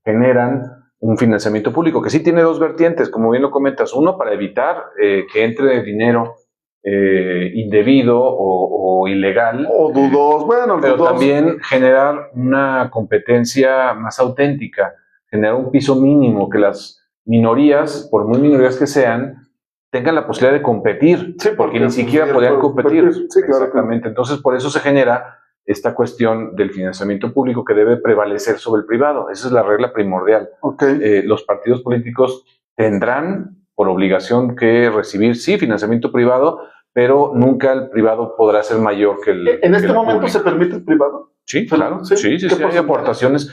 generan un financiamiento público que sí tiene dos vertientes, como bien lo comentas. Uno, para evitar que entre dinero indebido o ilegal. O dudoso, bueno, pero también generar una competencia más auténtica, generar un piso mínimo, que las minorías, por muy minorías que sean, tengan la posibilidad de competir, sí, porque ni siquiera podían competir. Sí, claro. Exactamente. Entonces, por eso se genera esta cuestión del financiamiento público que debe prevalecer sobre el privado. Esa es la regla primordial. Okay. Los partidos políticos tendrán por obligación que recibir, sí, financiamiento privado, pero nunca el privado podrá ser mayor que el ¿En este momento público. ¿Se permite el privado? Sí, claro. Sí, hay aportaciones.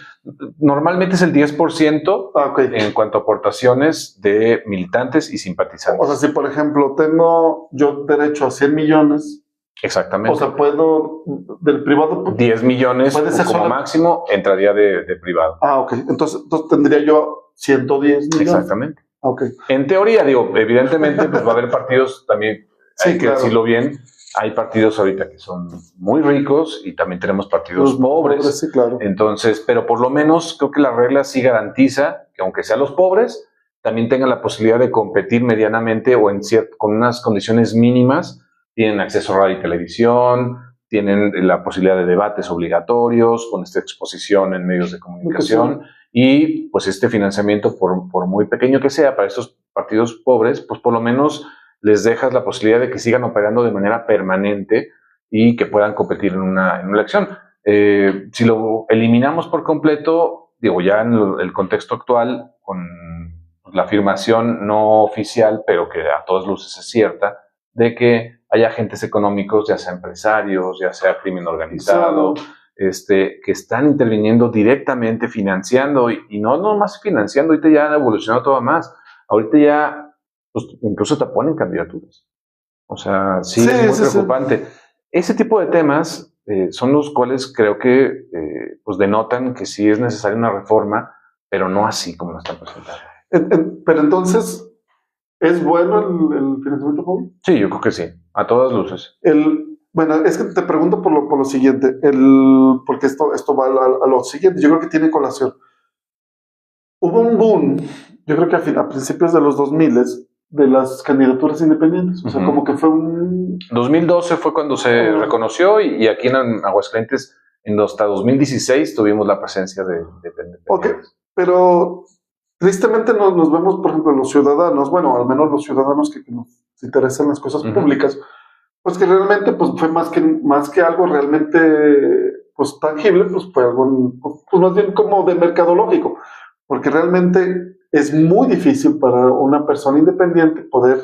Normalmente es el 10% en cuanto a aportaciones de militantes y simpatizantes. O sea, si por ejemplo tengo yo derecho a 100 millones. Exactamente. O sea, puedo, del privado... 10 millones como máximo entraría de privado. Ok. Entonces tendría yo 110 millones. Exactamente. Okay. En teoría, digo, evidentemente pues va a haber partidos también, hay que decirlo bien, hay partidos ahorita que son muy ricos y también tenemos partidos pobres. Sí, claro. Entonces, pero por lo menos creo que la regla sí garantiza que aunque sean los pobres, también tengan la posibilidad de competir medianamente o con unas condiciones mínimas. Tienen acceso a radio y televisión, tienen la posibilidad de debates obligatorios, con esta exposición en medios de comunicación. Y pues este financiamiento, por muy pequeño que sea para estos partidos pobres, pues por lo menos les dejas la posibilidad de que sigan operando de manera permanente y que puedan competir en una elección. Si lo eliminamos por completo, digo, ya en el contexto actual, con la afirmación no oficial, pero que a todas luces es cierta, de que hay agentes económicos, ya sea empresarios, ya sea crimen organizado, que están interviniendo directamente, financiando, y no más financiando, ahorita ya han evolucionado todo más. Ahorita ya pues, incluso te ponen candidaturas. O sea, sí es muy preocupante. Ese tipo de temas son los cuales creo que pues denotan que sí es necesaria una reforma, pero no así como la están presentando. Pero entonces, ¿es bueno el financiamiento público? Sí, yo creo que sí, a todas luces. Bueno, es que te pregunto por lo siguiente, porque esto va a lo siguiente, yo creo que tiene colación. Hubo un boom, yo creo que a principios de los 2000 de las candidaturas independientes, o sea, como que fue un... 2012 fue cuando se reconoció y aquí en Aguascalientes hasta 2016 tuvimos la presencia de independientes. Ok, pero tristemente nos vemos, por ejemplo, los ciudadanos, bueno, al menos los ciudadanos que nos interesan las cosas públicas, pues que realmente pues fue más que algo realmente pues tangible, pues fue algo pues más bien como de mercadológico, porque realmente es muy difícil para una persona independiente poder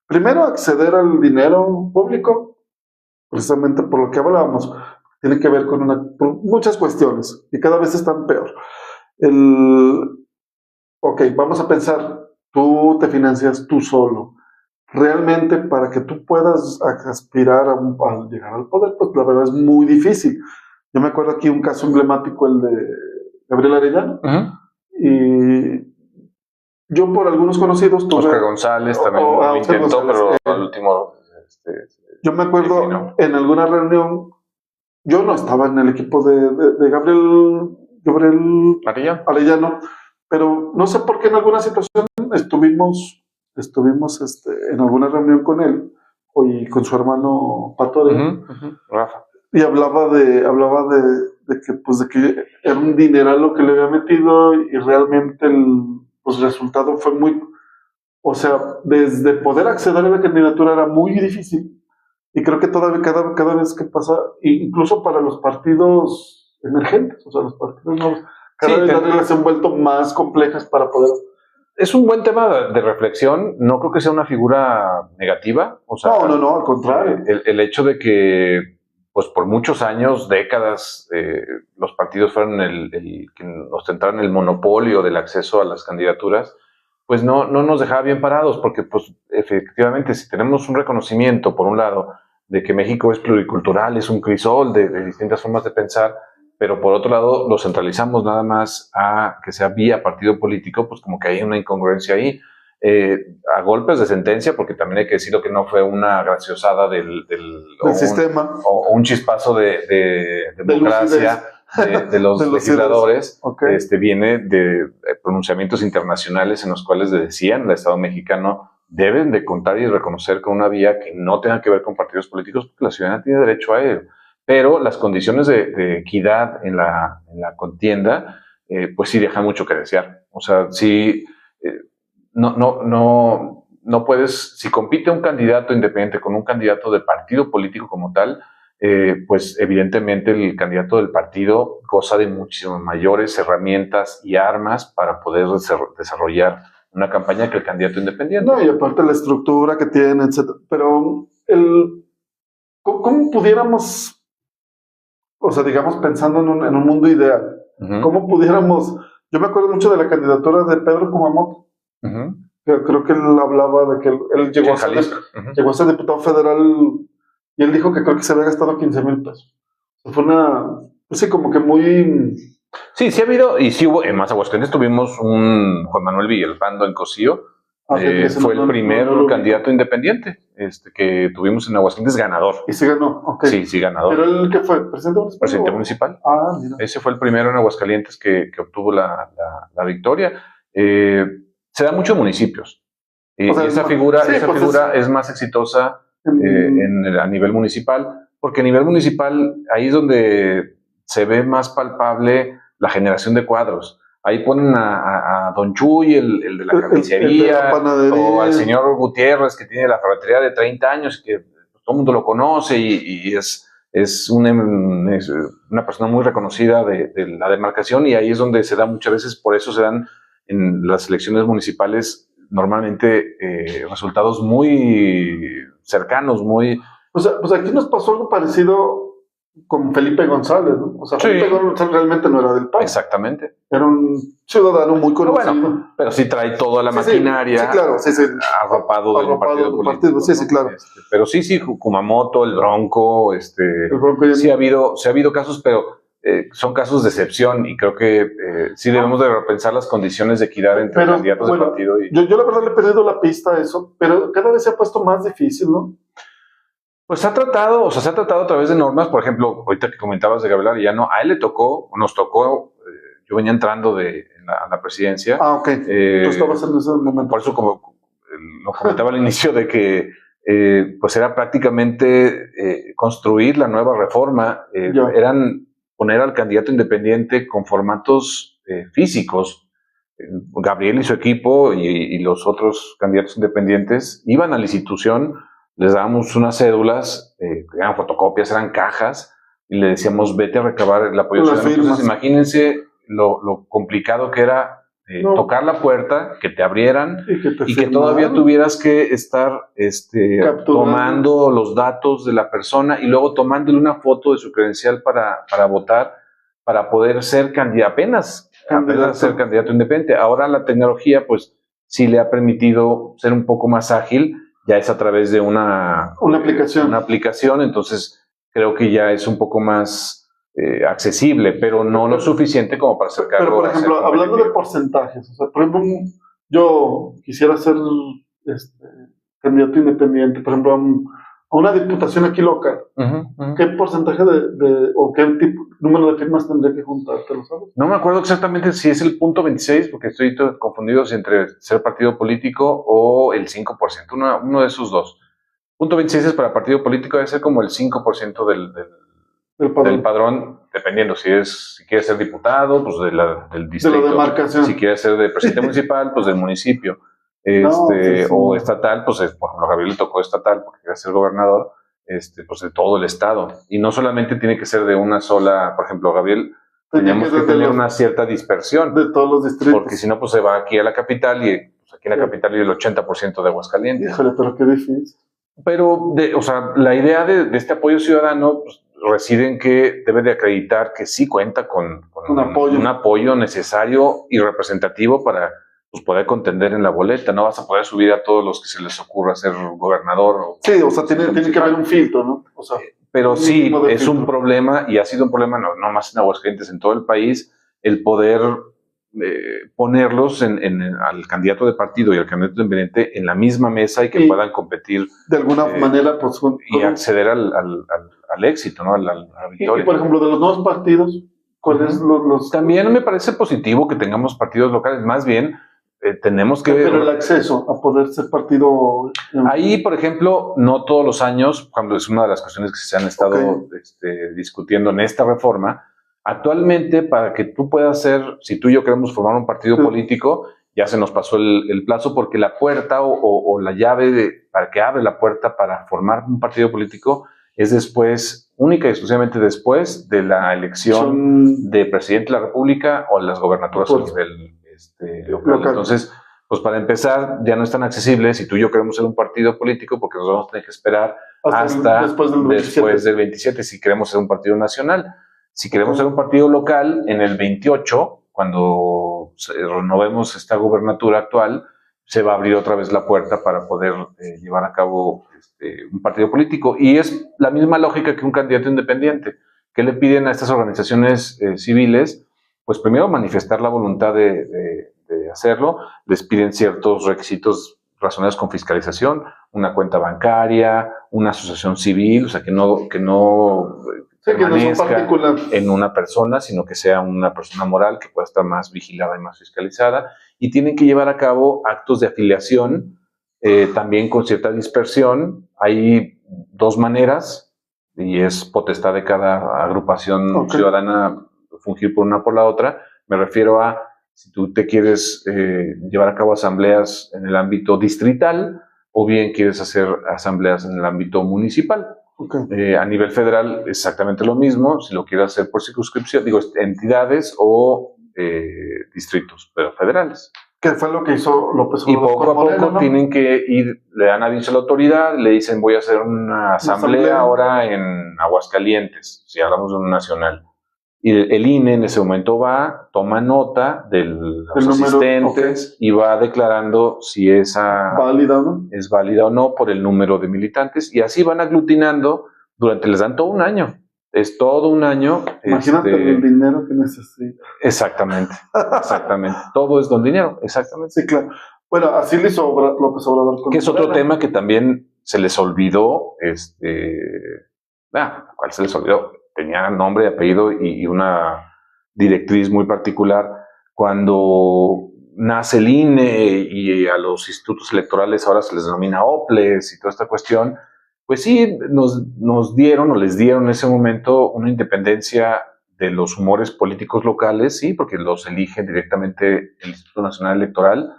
primero acceder al dinero público, precisamente por lo que hablábamos, tiene que ver por muchas cuestiones y cada vez están peor. Ok, vamos a pensar, tú te financias tú solo. Realmente para que tú puedas aspirar a llegar al poder, pues la verdad es muy difícil. Yo me acuerdo aquí un caso emblemático, el de Gabriel Arellano, y yo por algunos conocidos tuve... Oscar González también lo intentó, pero al último... yo me acuerdo en alguna reunión, yo no estaba en el equipo de Gabriel Arellano, pero no sé por qué en alguna situación estuvimos en alguna reunión con él y con su hermano Pato Rafa, y hablaba de que era un dineral lo que le había metido y realmente el resultado fue muy, o sea, desde poder acceder a la candidatura era muy difícil, y creo que todavía cada vez que pasa, incluso para los partidos emergentes, o sea, los partidos nuevos, cada vez las reglas se han vuelto más complejas para poder... Es un buen tema de reflexión. No creo que sea una figura negativa. O sea, no, al contrario. El hecho de que, pues por muchos años, décadas, los partidos fueron el que ostentaron el monopolio del acceso a las candidaturas, pues no nos dejaba bien parados, porque pues efectivamente si tenemos un reconocimiento, por un lado, de que México es pluricultural, es un crisol de distintas formas de pensar, pero por otro lado lo centralizamos nada más a que sea vía partido político, pues como que hay una incongruencia ahí, a golpes de sentencia, porque también hay que decirlo que no fue una graciosada del sistema o un chispazo de democracia de los legisladores. Okay. Viene de pronunciamientos internacionales en los cuales decían el Estado mexicano deben de contar y reconocer con una vía que no tenga que ver con partidos políticos, porque la ciudadanía tiene derecho a ello. Pero las condiciones de equidad en la contienda, pues sí dejan mucho que desear. O sea, sí, no puedes, si compite un candidato independiente con un candidato de partido político como tal, pues evidentemente el candidato del partido goza de muchísimas mayores herramientas y armas para poder desarrollar una campaña que el candidato independiente. No, y aparte la estructura que tiene, etc. Pero ¿cómo pudiéramos, o sea, digamos, pensando en un mundo ideal, cómo pudiéramos, yo me acuerdo mucho de la candidatura de Pedro Kumamoto, creo que él hablaba de que él llegó a ser diputado federal, y él dijo que creo que se había gastado 15,000 pesos. Fue pues sí, como que muy... Sí ha habido, y sí hubo, en más Aguascalientes tuvimos un Juan Manuel Villalpando en Cosío, fue el primer candidato independiente que tuvimos en Aguascalientes, ganador. Y se ganó, ok. Sí, ganador. ¿Pero él qué fue? ¿Presidente municipal? Presidente municipal. Mira. Ese fue el primero en Aguascalientes que obtuvo la victoria. Se da mucho en municipios. Y esa figura es más exitosa a nivel municipal, porque a nivel municipal ahí es donde se ve más palpable la generación de cuadros. Ahí ponen a Don Chuy, el de la carnicería, o al señor Gutiérrez, que tiene la ferretería de 30 años, que todo el mundo lo conoce y es una persona muy reconocida de la demarcación, y ahí es donde se da muchas veces, por eso se dan en las elecciones municipales normalmente resultados muy cercanos, muy... Pues aquí nos pasó algo parecido con Felipe González, ¿no? O sea, Felipe González realmente no era del PAN. Exactamente. Era un ciudadano muy conocido. Bueno, pero sí trae toda la maquinaria. Sí, claro. Arropado del partido político. Sí, claro. Pero sí, Kumamoto, el Bronco, el Bronco sí ha habido casos, pero son casos de excepción, y creo que sí debemos de repensar las condiciones de equidad entre candidatos del partido. Yo la verdad le he perdido la pista a eso, pero cada vez se ha puesto más difícil, ¿no? Pues se ha tratado a través de normas. Por ejemplo, ahorita que comentabas de Gabriel Arellano, a él nos tocó, yo venía entrando a la presidencia. Ok. Tú estabas en ese momento. Por eso, como lo comentaba al inicio, de que pues era prácticamente construir la nueva reforma. Eran poner al candidato independiente con formatos físicos. Gabriel y su equipo y los otros candidatos independientes iban a la institución, les dábamos unas cédulas, eran fotocopias, eran cajas, y le decíamos, vete a recabar el apoyo ciudadano. Entonces, imagínense lo complicado que era tocar la puerta, que te abrieran y que todavía firmaran. tuvieras que estar tomando los datos de la persona y luego tomándole una foto de su credencial para votar, para poder ser apenas ser candidato independiente. Ahora la tecnología, pues, sí le ha permitido ser un poco más ágil, ya es a través de una aplicación, entonces creo que ya es un poco más accesible, pero no lo suficiente como para ser cargo. Pero, por ejemplo, hablando de porcentajes, o sea, por ejemplo, yo quisiera ser candidato independiente, por ejemplo, a una diputación aquí local. ¿Qué porcentaje o qué número de firmas tendría que juntar? ¿Te lo sabes? No me acuerdo exactamente si es el punto 26, porque estoy confundido entre ser partido político o el 5%, uno de esos dos. Punto 26 es para partido político, debe ser como el 5% del padrón, dependiendo si quieres ser diputado, pues del distrito. De la demarcación. Si quieres ser de presidente municipal, pues del municipio. O estatal, pues por ejemplo, a Gabriel le tocó estatal porque quería ser gobernador, pues de todo el estado. Y no solamente tiene que ser de una sola, por ejemplo, Gabriel, teníamos que tener una cierta dispersión. De todos los distritos. Porque si no, pues se va aquí a la capital y pues aquí en la capital hay el 80% de Aguascalientes. Híjole, pero qué difícil. Pero, la idea de este apoyo ciudadano pues, reside en que debe de acreditar que sí cuenta con un apoyo necesario y representativo para pues, poder contender en la boleta. No vas a poder subir a todos los que se les ocurra ser gobernador. Sí, o sea, tiene que haber un filtro, ¿no? O sea, pero sí, es un problema y ha sido un problema no más en Aguascalientes, en todo el país, el poder ponerlos al candidato de partido y al candidato independiente en la misma mesa y que puedan competir de alguna manera pues, y acceder al éxito, ¿no? a la victoria. Y por ejemplo, de los nuevos partidos, ¿cuáles los...? También me parece positivo que tengamos partidos locales, más bien tenemos que... Pero el acceso a poder ser partido... Ahí, por ejemplo, no todos los años, cuando es una de las cuestiones que se han estado discutiendo en esta reforma. Actualmente, para que tú puedas si tú y yo queremos formar un partido político, ya se nos pasó el plazo porque la puerta o la llave para que abre la puerta para formar un partido político es después, única y exclusivamente después de la elección de presidente de la República o las gobernaturas a nivel local. Entonces, pues para empezar, ya no es tan accesible si tú y yo queremos ser un partido político porque nos vamos a tener que esperar hasta después del 27 si queremos ser un partido nacional. Si queremos ser un partido local, en el 28, cuando renovemos esta gubernatura actual, se va a abrir otra vez la puerta para poder llevar a cabo un partido político. Y es la misma lógica que un candidato independiente. ¿Qué le piden a estas organizaciones civiles? Pues primero manifestar la voluntad de hacerlo. Les piden ciertos requisitos relacionados con fiscalización, una cuenta bancaria, una asociación civil, o sea, que no permanezca en una persona, sino que sea una persona moral que pueda estar más vigilada y más fiscalizada, y tienen que llevar a cabo actos de afiliación, también con cierta dispersión. Hay dos maneras, y es potestad de cada agrupación ciudadana fungir por una o por la otra. Me refiero a, si tú te quieres llevar a cabo asambleas en el ámbito distrital, o bien quieres hacer asambleas en el ámbito municipal. A nivel federal, exactamente lo mismo. Si lo quieres hacer por circunscripción, entidades o distritos, pero federales. ¿Qué fue lo que hizo López Obrador? Y poco a poco tienen que ir, le dan aviso a la autoridad, le dicen voy a hacer una asamblea ahora en Aguascalientes, si hablamos de un nacional. Y el INE en ese momento va, toma nota de los asistentes y va declarando si esa es válida o no por el número de militantes, y así van aglutinando les dan todo un año. Es todo un año. Imagínate el dinero que necesita. Exactamente. Todo es don dinero, exactamente. Sí, claro. Bueno, así le hizo López Obrador. Que es otro tema que también se les olvidó. ¿Cuál se les olvidó? Tenía nombre, apellido y una directriz muy particular. Cuando nace el INE y a los institutos electorales ahora se les denomina OPLES y toda esta cuestión, pues sí, nos dieron o les dieron en ese momento una independencia de los humores políticos locales, sí, porque los elige directamente el Instituto Nacional Electoral,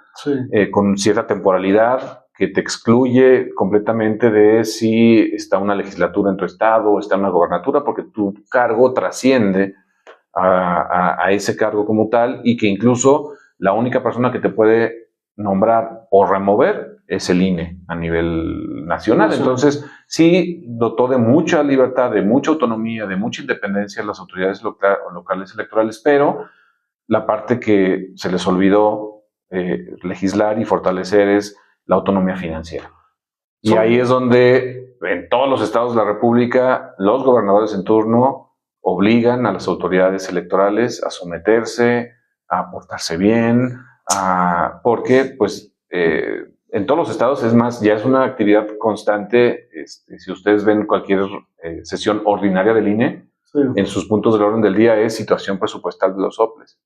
con cierta temporalidad que te excluye completamente de si está una legislatura en tu estado o está una gobernatura, porque tu cargo trasciende a ese cargo como tal, y que incluso la única persona que te puede nombrar o remover es el INE a nivel nacional. Entonces, sí dotó de mucha libertad, de mucha autonomía, de mucha independencia a las autoridades locales electorales, pero la parte que se les olvidó legislar y fortalecer es la autonomía financiera. Y ahí es donde en todos los estados de la República los gobernadores en turno obligan a las autoridades electorales a someterse, a portarse bien, porque pues en todos los estados, es más, ya es una actividad constante. Si ustedes ven cualquier sesión ordinaria del INE, en sus puntos del orden del día es situación presupuestal de los soples,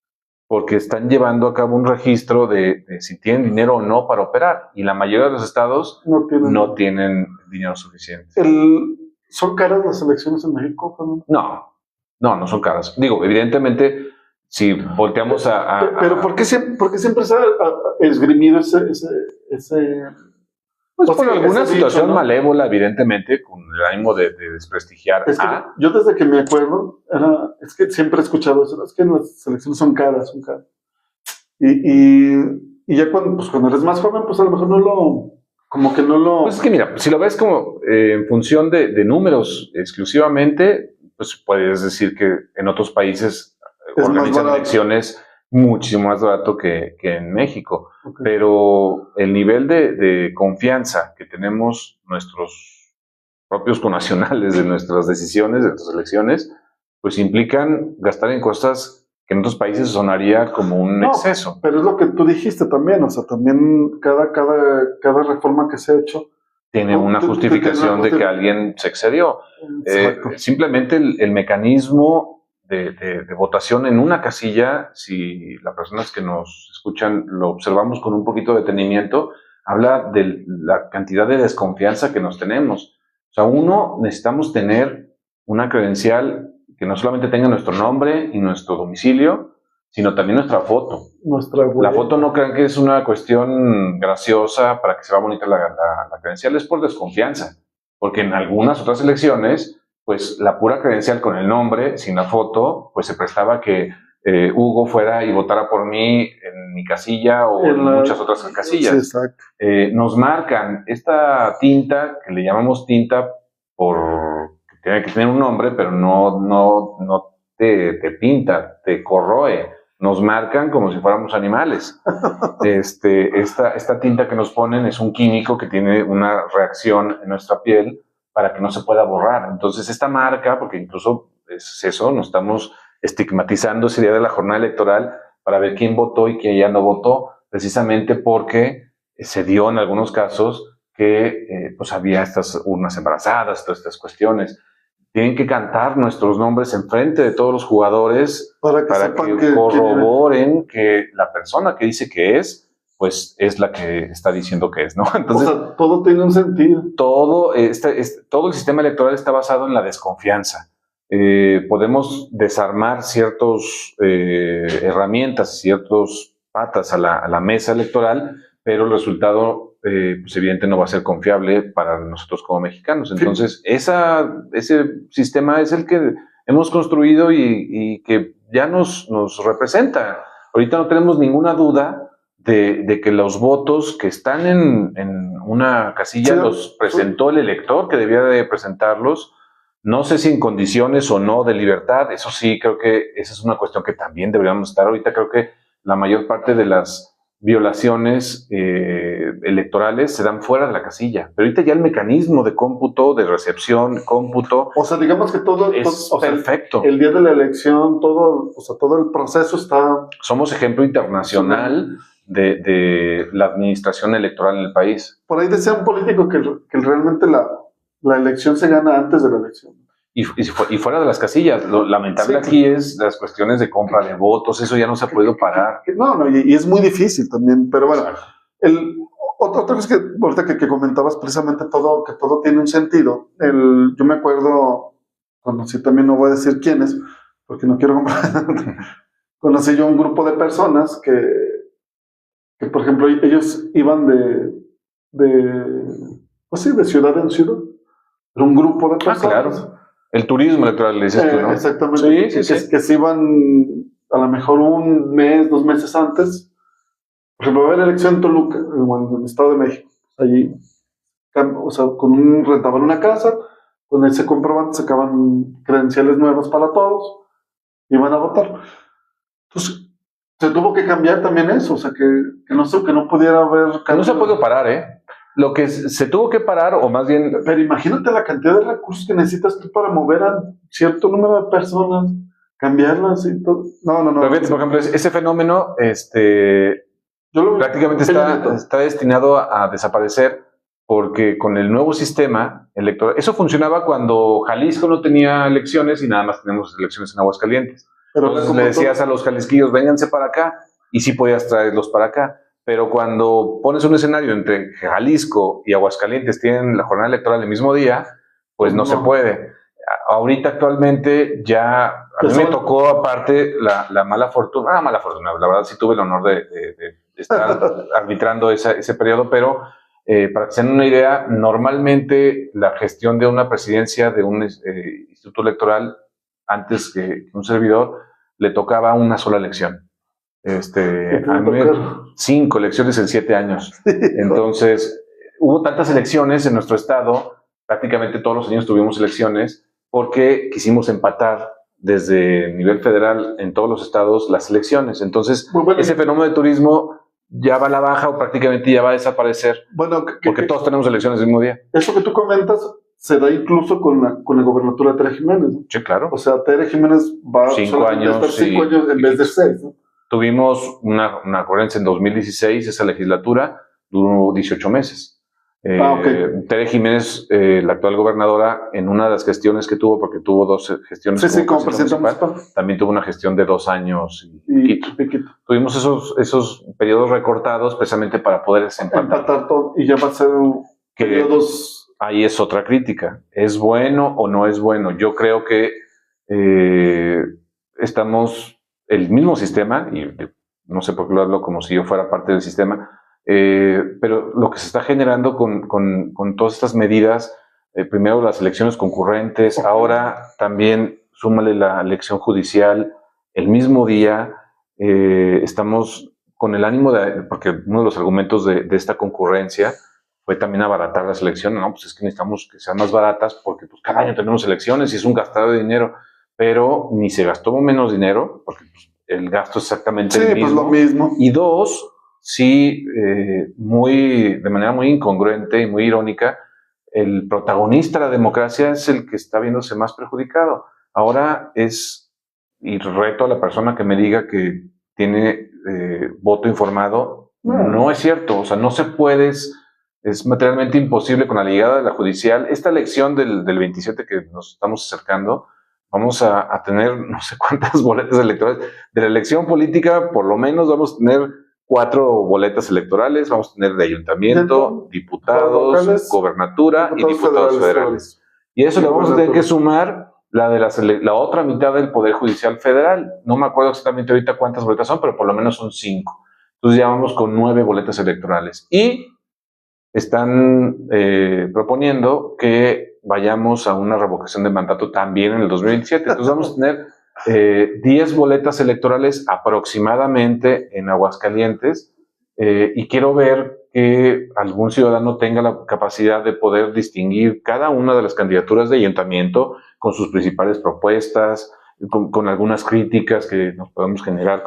porque están llevando a cabo un registro de si tienen dinero o no para operar, y la mayoría de los estados no tienen dinero suficiente. ¿Son caras las elecciones en México, Fernando? No son caras. Digo, evidentemente, si volteamos Pero ¿por qué siempre se ha esgrimido ese pues por alguna situación malévola, evidentemente, con el ánimo de desprestigiar. Yo desde que me acuerdo, es que siempre he escuchado eso, es que las elecciones son caras. Y ya cuando eres más joven, pues a lo mejor no lo... Pues es que mira, si lo ves como en función de números exclusivamente, pues puedes decir que en otros países organizan elecciones muchísimo más barato que en México. Okay. Pero el nivel de confianza que tenemos nuestros propios connacionales de nuestras decisiones, de nuestras elecciones, pues implican gastar en cosas que en otros países sonaría como un exceso. Pero es lo que tú dijiste también, o sea, también cada reforma que se ha hecho tiene una justificación de que alguien se excedió. Simplemente el mecanismo de votación en una casilla, si las personas que nos escuchan lo observamos con un poquito de detenimiento, habla de la cantidad de desconfianza que nos tenemos. O sea, necesitamos tener una credencial que no solamente tenga nuestro nombre y nuestro domicilio, sino también nuestra foto. La foto no crean que es una cuestión graciosa para que se vea bonita la credencial, es por desconfianza, porque en algunas otras elecciones, pues la pura credencial con el nombre, sin la foto, pues se prestaba que Hugo fuera y votara por mí en mi casilla o en muchas otras casillas. Sí, exacto. Nos marcan esta tinta, que le llamamos tinta que tiene que tener un nombre, pero no te pinta, te corroe. Nos marcan como si fuéramos animales. Esta tinta que nos ponen es un químico que tiene una reacción en nuestra piel para que no se pueda borrar. Entonces, esta marca, porque incluso es eso, nos estamos estigmatizando ese día de la jornada electoral para ver quién votó y quién ya no votó, precisamente porque se dio en algunos casos que pues había estas urnas embarazadas, todas estas cuestiones. Tienen que cantar nuestros nombres enfrente de todos los jugadores para que corroboren que la persona que dice que es, pues es la que está diciendo que es, ¿no? Entonces, o sea, todo tiene un sentido. Todo el sistema electoral está basado en la desconfianza. Podemos desarmar ciertas herramientas, ciertas patas a la mesa electoral, pero el resultado pues evidente no va a ser confiable para nosotros como mexicanos. Entonces, ese sistema es el que hemos construido y que ya nos representa. Ahorita no tenemos ninguna duda de que los votos que están en una casilla los presentó el elector que debía de presentarlos. No sé si en condiciones o no de libertad. Eso sí, creo que esa es una cuestión que también deberíamos estar. Ahorita creo que la mayor parte de las violaciones electorales se dan fuera de la casilla. Pero ahorita ya el mecanismo de cómputo, de recepción, cómputo... O sea, digamos que todo es perfecto. El día de la elección, todo el proceso está... Somos ejemplo internacional de la administración electoral en el país. Por ahí decía un político que realmente la elección se gana antes de la elección. Y fuera de las casillas. Lo lamentable aquí es las cuestiones de compra de votos. Eso ya no se ha podido parar. Y es muy difícil también. Pero bueno, otra cosa que ahorita que comentabas precisamente que todo tiene un sentido. Yo me acuerdo, conocí también, no voy a decir quiénes, porque no quiero comprar. Conocí yo un grupo de personas que por ejemplo, ellos iban de ciudad en ciudad. Era un grupo de personas. Claro. El turismo electoral, le dices tú, ¿no? Exactamente. Sí. Que se iban a lo mejor un mes, 2 meses antes Por ejemplo, va a haber elección en Toluca, en el Estado de México. Allí, o sea, rentaban una casa, con ese comprobante sacaban credenciales nuevas para todos, y van a votar. Entonces, se tuvo que cambiar también eso, o sea, que no pudiera haber... No se puede parar, ¿eh? Lo que se tuvo que parar, o más bien... Pero imagínate la cantidad de recursos que necesitas tú para mover a cierto número de personas, cambiarlas y todo. No. Pero fíjate, por ejemplo, ese fenómeno prácticamente está destinado a desaparecer, porque con el nuevo sistema electoral... Eso funcionaba cuando Jalisco no tenía elecciones y nada más tenemos elecciones en Aguascalientes. Pero entonces le decías a los jalisquillos, vénganse para acá, y sí podías traerlos para acá. Pero cuando pones un escenario entre Jalisco y Aguascalientes tienen la jornada electoral el mismo día, pues no se puede. Ahorita actualmente ya, a mí me tocó aparte la mala fortuna, la verdad sí tuve el honor de estar arbitrando ese periodo, pero para que se den una idea, normalmente la gestión de una presidencia de un instituto electoral, antes que un servidor, le tocaba una sola elección. A mí 5 elecciones en 7 años. Entonces, hubo tantas elecciones en nuestro estado, prácticamente todos los años tuvimos elecciones, porque quisimos empatar desde el nivel federal en todos los estados las elecciones. Entonces, ese fenómeno de turismo ya va a la baja o prácticamente ya va a desaparecer, porque todos tenemos elecciones el mismo día. Eso que tú comentas se da incluso con la gobernatura de Tere Jiménez, ¿no? Sí, claro. O sea, Tere Jiménez va 5 años, a estar 5 años en vez de 6, ¿no? Tuvimos una ocurrencia en 2016, esa legislatura duró 18 meses. Tere Jiménez, la actual gobernadora, en una de las gestiones que tuvo, porque tuvo 2 gestiones como presidente municipal, también tuvo una gestión de 2 años y piquito. Tuvimos esos periodos recortados precisamente para poder empatar todo, y ya va a ser periodos... Ahí es otra crítica. ¿Es bueno o no es bueno? Yo creo que estamos... el mismo sistema, y no sé por qué lo hablo como si yo fuera parte del sistema, pero lo que se está generando con todas estas medidas, primero las elecciones concurrentes, ahora también súmale la elección judicial, el mismo día, estamos con el ánimo porque uno de los argumentos de esta concurrencia fue también abaratar las elecciones, no, pues es que necesitamos que sean más baratas porque pues, cada año tenemos elecciones y es un gastado de dinero. Pero ni se gastó menos dinero, porque el gasto es exactamente el mismo. Pues lo mismo. Y 2, sí, de manera muy incongruente y muy irónica, el protagonista de la democracia es el que está viéndose más perjudicado. Ahora y reto a la persona que me diga que tiene voto informado, no es cierto. O sea, no se puede, es materialmente imposible con la llegada de la judicial. Esta elección del 27 que nos estamos acercando, vamos a tener no sé cuántas boletas electorales. De la elección política, por lo menos vamos a tener 4 boletas electorales, vamos a tener de ayuntamiento, diputados, gobernatura y diputados federales. Y eso le vamos a tener que sumar la otra mitad del Poder Judicial Federal. No me acuerdo exactamente ahorita cuántas boletas son, pero por lo menos son 5. Entonces ya vamos con 9 boletas electorales. Y están proponiendo que vayamos a una revocación de mandato también en el 2027. Entonces vamos a tener 10 boletas electorales aproximadamente en Aguascalientes, y quiero ver que algún ciudadano tenga la capacidad de poder distinguir cada una de las candidaturas de ayuntamiento con sus principales propuestas, con algunas críticas que nos podemos generar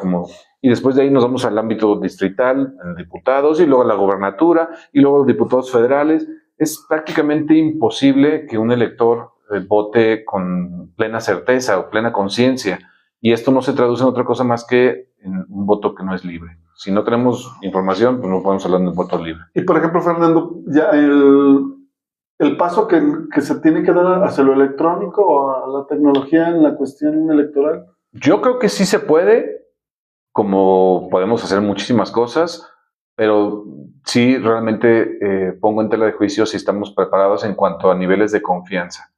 y después de ahí nos vamos al ámbito distrital, en diputados, y luego a la gobernatura, y luego a los diputados federales. Es prácticamente imposible que un elector vote con plena certeza o plena conciencia, y esto no se traduce en otra cosa más que en un voto que no es libre. Si no tenemos información, pues no podemos hablar de un voto libre. Y por ejemplo, Fernando, ya el paso que se tiene que dar hacia lo electrónico o a la tecnología en la cuestión electoral. Yo creo que sí se puede, como podemos hacer muchísimas cosas, pero sí realmente pongo en tela de juicio si estamos preparados en cuanto a niveles de confianza.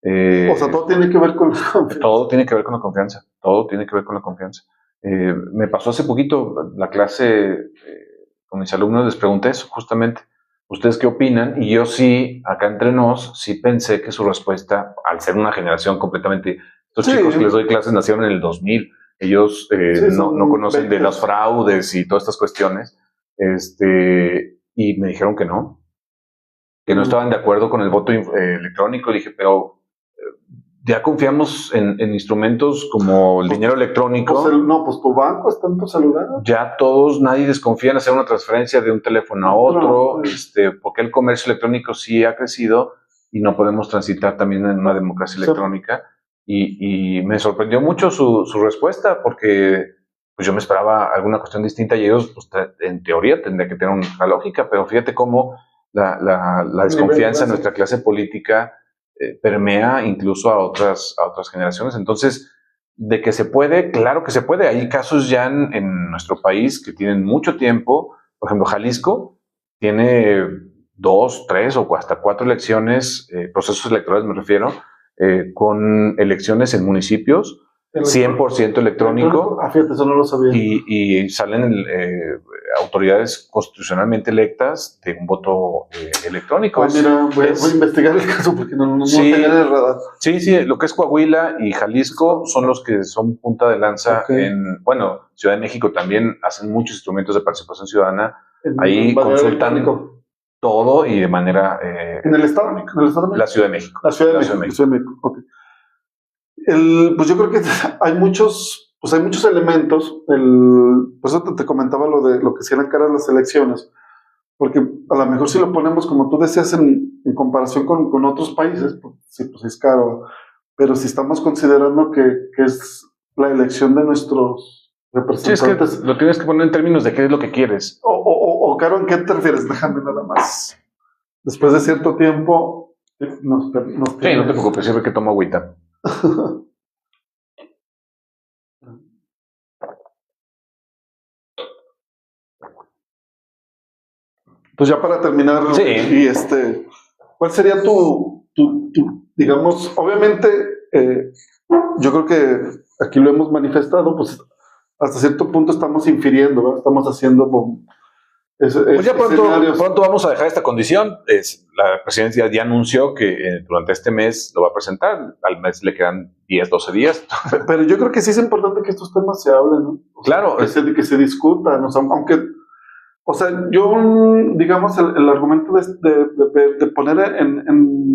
O sea, todo tiene que ver con la confianza. Todo tiene que ver con la confianza. Todo tiene que ver con la confianza. Me pasó hace poquito la clase con mis alumnos, les pregunté eso justamente. ¿Ustedes qué opinan? Y yo sí, acá entre nos, sí pensé que su respuesta, al ser una generación completamente... Estos chicos que les doy clases nacieron en el 2000. Ellos no conocen de los fraudes y todas estas cuestiones. y me dijeron que no estaban de acuerdo con el voto electrónico. Dije, pero ya confiamos en instrumentos como el dinero electrónico. Pues tu banco está en tu celular. Ya nadie desconfía en hacer una transferencia de un teléfono a otro, porque el comercio electrónico sí ha crecido y no podemos transitar también en una democracia electrónica. Y me sorprendió mucho su respuesta, porque pues yo me esperaba alguna cuestión distinta y ellos, pues, en teoría, tendría que tener una lógica, pero fíjate cómo la desconfianza en nuestra clase política permea incluso a otras generaciones. Entonces, de que se puede, claro que se puede. Hay casos ya en nuestro país que tienen mucho tiempo. Por ejemplo, Jalisco tiene 2, 3 o hasta 4 elecciones, procesos electorales me refiero, con elecciones en municipios, 100% electrónico. Fíjate, eso no lo sabía. Y salen autoridades constitucionalmente electas de un voto electrónico. Mira, voy a investigar el caso porque no tenía en el radar. Sí, lo que es Coahuila y Jalisco son los que son punta de lanza. Ciudad de México también hacen muchos instrumentos de participación ciudadana. Ahí consultan todo y de manera... ¿En el Estado de México? La Ciudad de México. La Ciudad de México. Okay. Pues yo creo que hay muchos elementos. Por eso te comentaba lo que se eran caras las elecciones, porque a lo mejor si lo ponemos, como tú decías, en comparación con otros países, pues sí, pues es caro, pero si estamos considerando que es la elección de nuestros representantes... Sí, es que lo tienes que poner en términos de qué es lo que quieres. O Caro, ¿en qué te refieres? Déjame nada más. Después de cierto tiempo... Sí, no te preocupes, sirve que tomo agüita. Pues ya para terminar, sí. ¿Cuál sería tu digamos, obviamente, yo creo que aquí lo hemos manifestado, pues hasta cierto punto estamos infiriendo, ¿verdad? Estamos haciendo pues ya pronto vamos a dejar esta condición. La presidencia ya anunció que durante este mes lo va a presentar. Al mes le quedan 10, 12 días. Pero yo creo que sí es importante que estos temas se hablen, ¿no? Claro. Que se discutan, aunque... O sea, yo, digamos, el argumento de poner en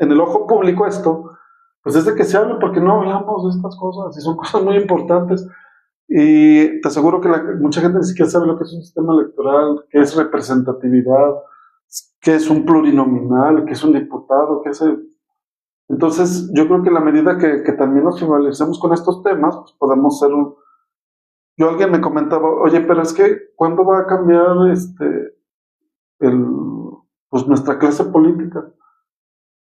el ojo público esto, pues es de que se hable, porque no hablamos de estas cosas, y son cosas muy importantes. Y te aseguro que mucha gente ni siquiera sabe lo que es un sistema electoral, qué es representatividad, qué es un plurinominal, qué es un diputado, qué es Entonces, yo creo que en la medida que también nos familiaricemos con estos temas, pues podemos ser alguien me comentaba, oye, pero es que ¿cuándo va a cambiar pues nuestra clase política?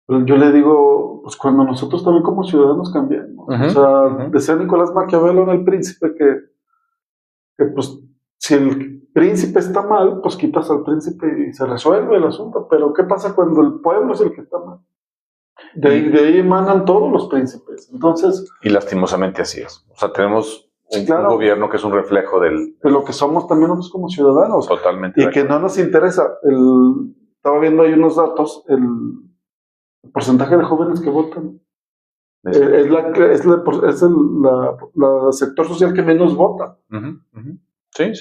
Pero yo le digo, pues cuando nosotros también como ciudadanos cambiamos. O sea, decía Nicolás Maquiavelo en El Príncipe que pues si el príncipe está mal, pues quitas al príncipe y se resuelve el asunto. Pero ¿qué pasa cuando el pueblo es el que está mal? De ahí emanan todos los príncipes. Entonces... Y lastimosamente así es. O sea, tenemos... un gobierno que es un reflejo de lo que somos también nosotros como ciudadanos. Totalmente. Y que no nos interesa. Estaba viendo ahí unos datos, el porcentaje de jóvenes que votan. Es el sector social que menos vota. Sí.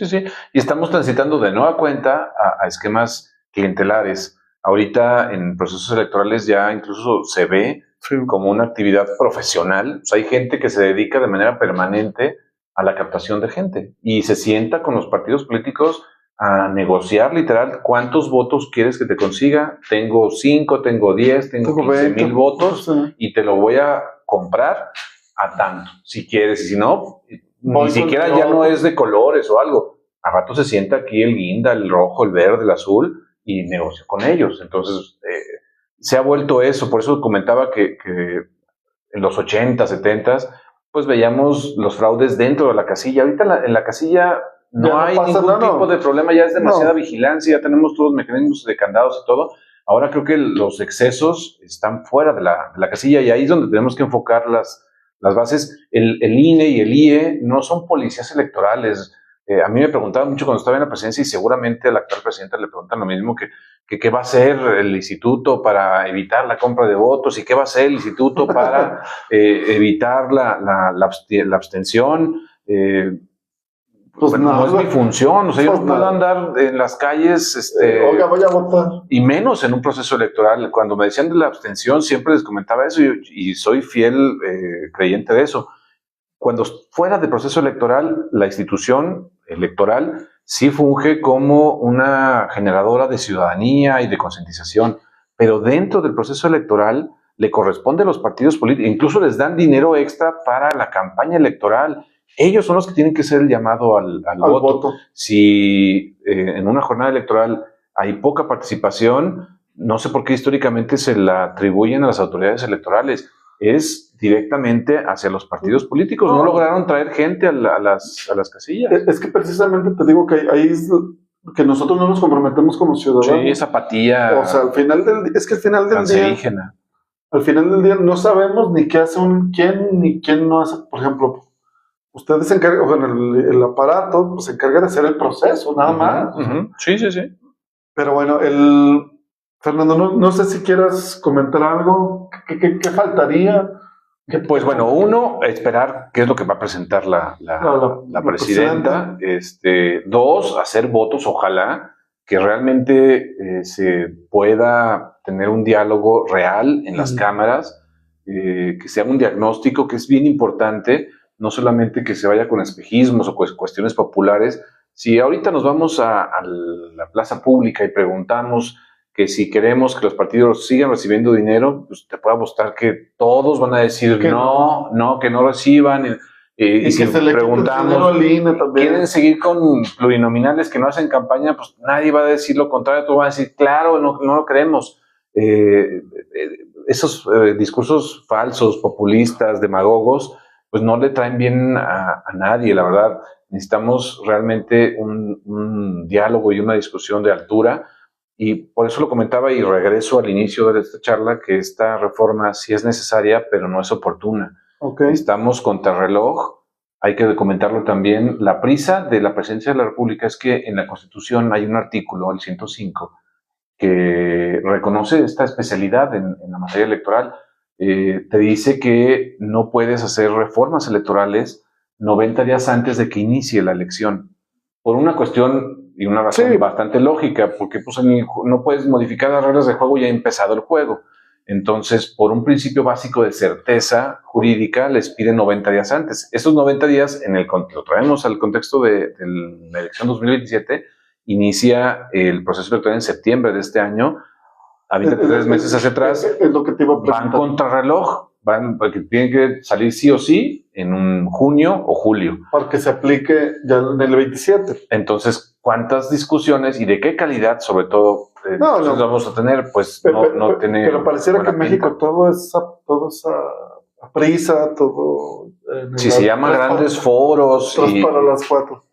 Y estamos transitando de nueva cuenta a esquemas clientelares. Ahorita en procesos electorales ya incluso se ve como una actividad profesional. O sea, hay gente que se dedica de manera permanente a la captación de gente y se sienta con los partidos políticos a negociar literal cuántos votos quieres que te consiga. Tengo 5, tengo 10, tengo 15,000 votos y te lo voy a comprar a tanto, si quieres, y si no, ni siquiera ya no es de colores o algo. A rato se sienta aquí el guinda, el rojo, el verde, el azul y negocia con ellos. Entonces, se ha vuelto eso. Por eso comentaba que en los 80, 70 pues veíamos los fraudes dentro de la casilla. Ahorita en la casilla no hay ningún tipo de problema, ya es demasiada vigilancia, ya tenemos todos los mecanismos de candados y todo. Ahora creo que los excesos están fuera de la casilla y ahí es donde tenemos que enfocar las bases. El INE y el IE no son policías electorales. A mí me preguntaban mucho cuando estaba en la presidencia y seguramente a la actual presidenta le preguntan lo mismo, que qué va a hacer el instituto para evitar la compra de votos y qué va a hacer el instituto para evitar la abstención. Pues bueno, no es nada. mi función, o sea, yo Pues no puedo nada. andar en las calles, Oiga, voy a votar. y menos en un proceso electoral. Cuando me decían de la abstención, siempre les comentaba eso y soy fiel creyente de eso. Cuando fuera de proceso electoral, la institución electoral sí funge como una generadora de ciudadanía y de concientización, pero dentro del proceso electoral le corresponde a los partidos políticos, incluso les dan dinero extra para la campaña electoral. Ellos son los que tienen que ser el llamado al voto. Si en una jornada electoral hay poca participación, no sé por qué históricamente se la atribuyen a las autoridades electorales. Es directamente hacia los partidos políticos. No lograron traer gente a las casillas. Es que precisamente te digo que ahí es que nosotros no nos comprometemos como ciudadanos. Sí, esa apatía. O sea, al final es que al final del día, al final del día no sabemos ni qué hace quién ni quién no hace. Por ejemplo, ustedes se encargan, bueno, el aparato pues, se encarga de hacer el proceso, nada más. Sí, sí, sí. Pero bueno, Fernando, no sé si quieras comentar algo. ¿Qué faltaría? Pues bueno, uno, esperar qué es lo que va a presentar la presidenta. Dos, hacer votos, ojalá que realmente se pueda tener un diálogo real en las cámaras, que sea un diagnóstico que es bien importante, no solamente que se vaya con espejismos o cuestiones populares. Si ahorita nos vamos a la plaza pública y preguntamos que si queremos que los partidos sigan recibiendo dinero, pues te puedo apostar que todos van a decir que no, que no reciban. Y si preguntamos, ¿quieren seguir con plurinominales que no hacen campaña? Pues nadie va a decir lo contrario, todos van a decir, claro, no lo queremos. Esos discursos falsos, populistas, demagogos, pues no le traen bien a nadie, la verdad. Necesitamos realmente un diálogo y una discusión de altura. Y por eso lo comentaba y regreso al inicio de esta charla, que esta reforma sí es necesaria, pero no es oportuna. Estamos contra reloj. Hay que comentarlo también. La prisa de la presidencia de la República es que en la Constitución hay un artículo, el 105, que reconoce esta especialidad en la materia electoral. Te dice que no puedes hacer reformas electorales 90 días antes de que inicie la elección, por una cuestión y una razón bastante lógica, porque pues, no puedes modificar las reglas del juego ya ha empezado el juego. Entonces, por un principio básico de certeza jurídica, les piden 90 días antes. Esos 90 días, lo traemos al contexto de la elección 2027, inicia el proceso electoral en septiembre de este año, a 23 meses hacia atrás, es lo que te iba a preguntar. Van contrarreloj, porque tienen que salir sí o sí en un junio o julio. Para que se aplique ya en el 27. Entonces, ¿cuántas discusiones y de qué calidad, sobre todo, vamos a tener? Pues no tiene. Pero pareciera que en México todo es a prisa, todo. Si se llama grandes foros. Y para las 4.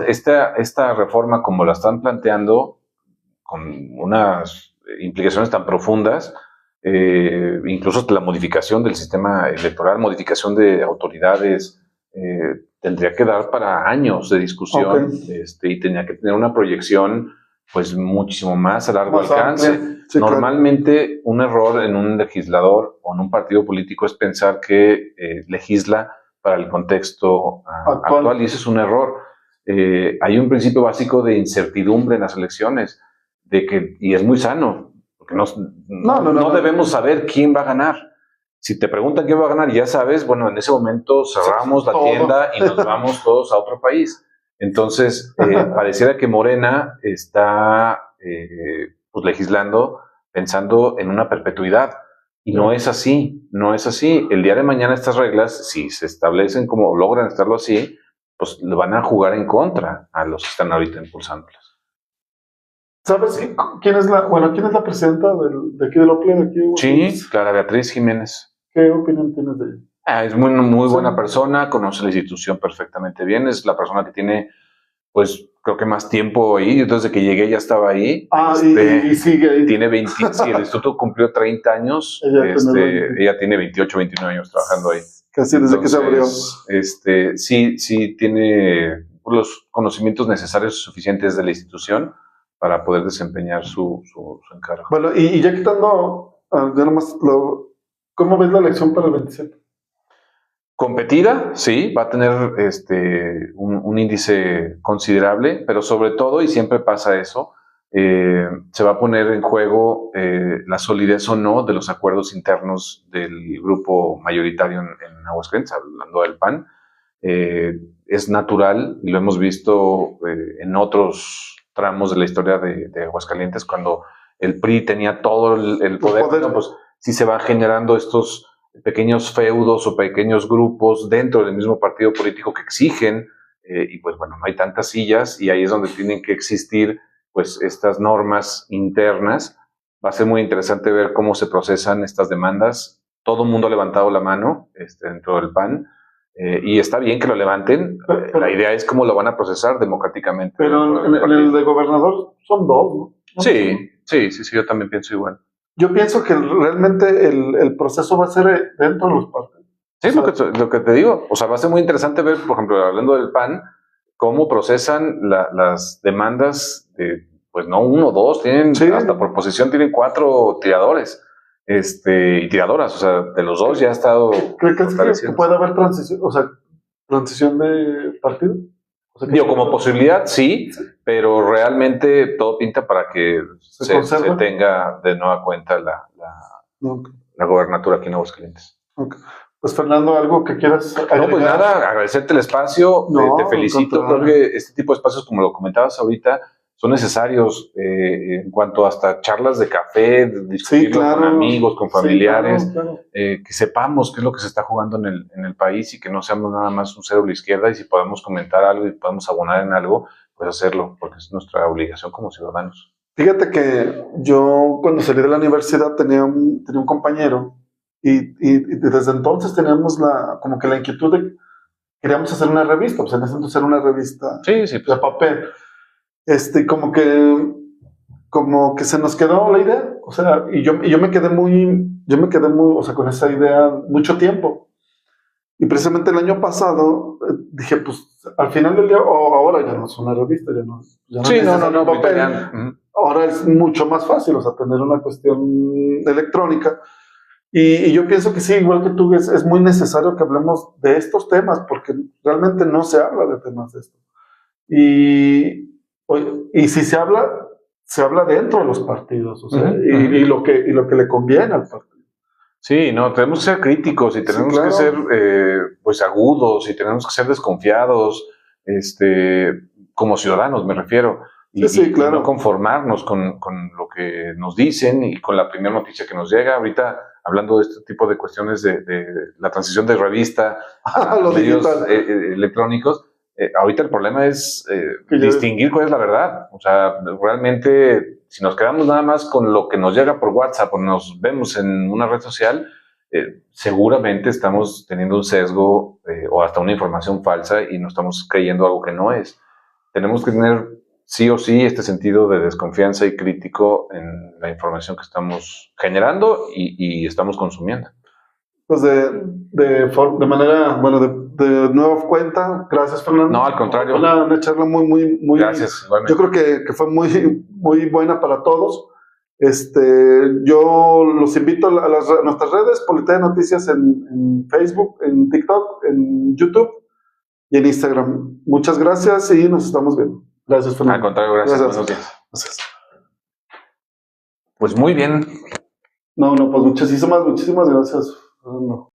Esta reforma, como la están planteando, con unas implicaciones tan profundas, incluso la modificación del sistema electoral, modificación de autoridades, tendría que dar para años de discusión, y tenía que tener una proyección pues muchísimo más a largo alcance. Sí, normalmente un error en un legislador o en un partido político es pensar que legisla para el contexto actual, y ese es un error. Hay un principio básico de incertidumbre en las elecciones, y es muy sano, porque no debemos saber quién va a ganar. Si te preguntan quién va a ganar, ya sabes, bueno, en ese momento cerramos la tienda y nos vamos todos a otro país. Entonces, pareciera que Morena está pues legislando pensando en una perpetuidad, y no es así, no es así. El día de mañana estas reglas, si se establecen como logran estarlo así, pues le van a jugar en contra a los que están ahorita impulsándolas. ¿Sabes quién es la presidenta de aquí del OPLE? Sí, Clara Beatriz Jiménez. ¿Qué opinión tienes de ella? Es muy buena persona, conoce la institución perfectamente bien, es la persona que tiene, pues, creo que más tiempo ahí, desde que llegué ya estaba ahí. Y sigue ahí. Tiene si el instituto cumplió 30 años, ella tiene 28, 29 años trabajando ahí. Casi desde que se abrió. Sí tiene los conocimientos necesarios y suficientes de la institución para poder desempeñar su encargo. Bueno, y ya quitando, ya nomás, ¿cómo ves la elección para el 27? Competida, sí, va a tener un índice considerable, pero sobre todo, y siempre pasa eso, se va a poner en juego la solidez o no de los acuerdos internos del grupo mayoritario en Aguascalientes, hablando del PAN. Es natural, y lo hemos visto en otros tramos de la historia de Aguascalientes, cuando el PRI tenía todo el poder, ¿no? Pues sí se van generando estos pequeños feudos o pequeños grupos dentro del mismo partido político que exigen, y pues bueno, no hay tantas sillas, y ahí es donde tienen que existir pues estas normas internas. Va a ser muy interesante ver cómo se procesan estas demandas. Todo el mundo ha levantado la mano dentro del PAN, y está bien que lo levanten. La idea es cómo lo van a procesar democráticamente. Pero en el de gobernador son dos, ¿no? Sí, yo también pienso igual. Yo pienso que realmente el proceso va a ser dentro de los partidos. Sí, o sea, lo que te digo. O sea, va a ser muy interesante ver, por ejemplo, hablando del PAN, cómo procesan las demandas de, pues no uno, dos, tienen, sí, hasta por posición tienen 4 tiradores y tiradoras. O sea, de los dos ya ha estado. ¿Crees que puede haber transición de partido? O sea, digo, como posibilidad, sí, pero realmente todo pinta para que se tenga de nueva cuenta la gobernatura aquí en Aguascalientes. Okay. Pues Fernando, ¿algo que quieras agregar? No, pues nada, agradecerte el espacio, te felicito. Creo que este tipo de espacios, como lo comentabas ahorita, son necesarios en cuanto hasta charlas de café, discutirlo con amigos, con familiares, claro. Que sepamos qué es lo que se está jugando en el país y que no seamos nada más un cero a la izquierda, y si podemos comentar algo y podemos abonar en algo, pues hacerlo, porque es nuestra obligación como ciudadanos. Fíjate que yo cuando salí de la universidad tenía un compañero y desde entonces teníamos como que la inquietud de queríamos hacer una revista, pues en ese entonces era una revista de papel. Como que se nos quedó la idea, o sea, y yo me quedé muy, o sea, con esa idea mucho tiempo. Y precisamente el año pasado dije, pues al final del día, ahora ya no es una revista, ya no sí, no, papel. Ahora es mucho más fácil, o sea, tener una cuestión electrónica. Y yo pienso que sí, igual que tú, es muy necesario que hablemos de estos temas, porque realmente no se habla de temas de esto. Y si se habla dentro de los partidos, o sea, y lo que le conviene al partido. Sí, no, tenemos que ser críticos y tenemos que ser pues agudos y tenemos que ser desconfiados, como ciudadanos me refiero, y no conformarnos con lo que nos dicen y con la primera noticia que nos llega. Ahorita, hablando de este tipo de cuestiones de la transición de revista a los medios electrónicos, ahorita el problema es distinguir cuál es la verdad. O sea, realmente, si nos quedamos nada más con lo que nos llega por WhatsApp o nos vemos en una red social, seguramente estamos teniendo un sesgo o hasta una información falsa y no estamos creyendo algo que no es. Tenemos que tener sí o sí este sentido de desconfianza y crítico en la información que estamos generando y estamos consumiendo. Pues de manera, bueno, de nueva cuenta, gracias Fernando. No, al contrario. Una charla muy gracias, igualmente. Yo creo que fue muy buena para todos. Yo los invito a nuestras redes, Politeia Noticias en Facebook, en TikTok, en YouTube y en Instagram. Muchas gracias y nos estamos viendo. Gracias, Fernando. Al contrario, gracias. Buenos días. Gracias. Pues muy bien. No, pues muchísimas gracias. No.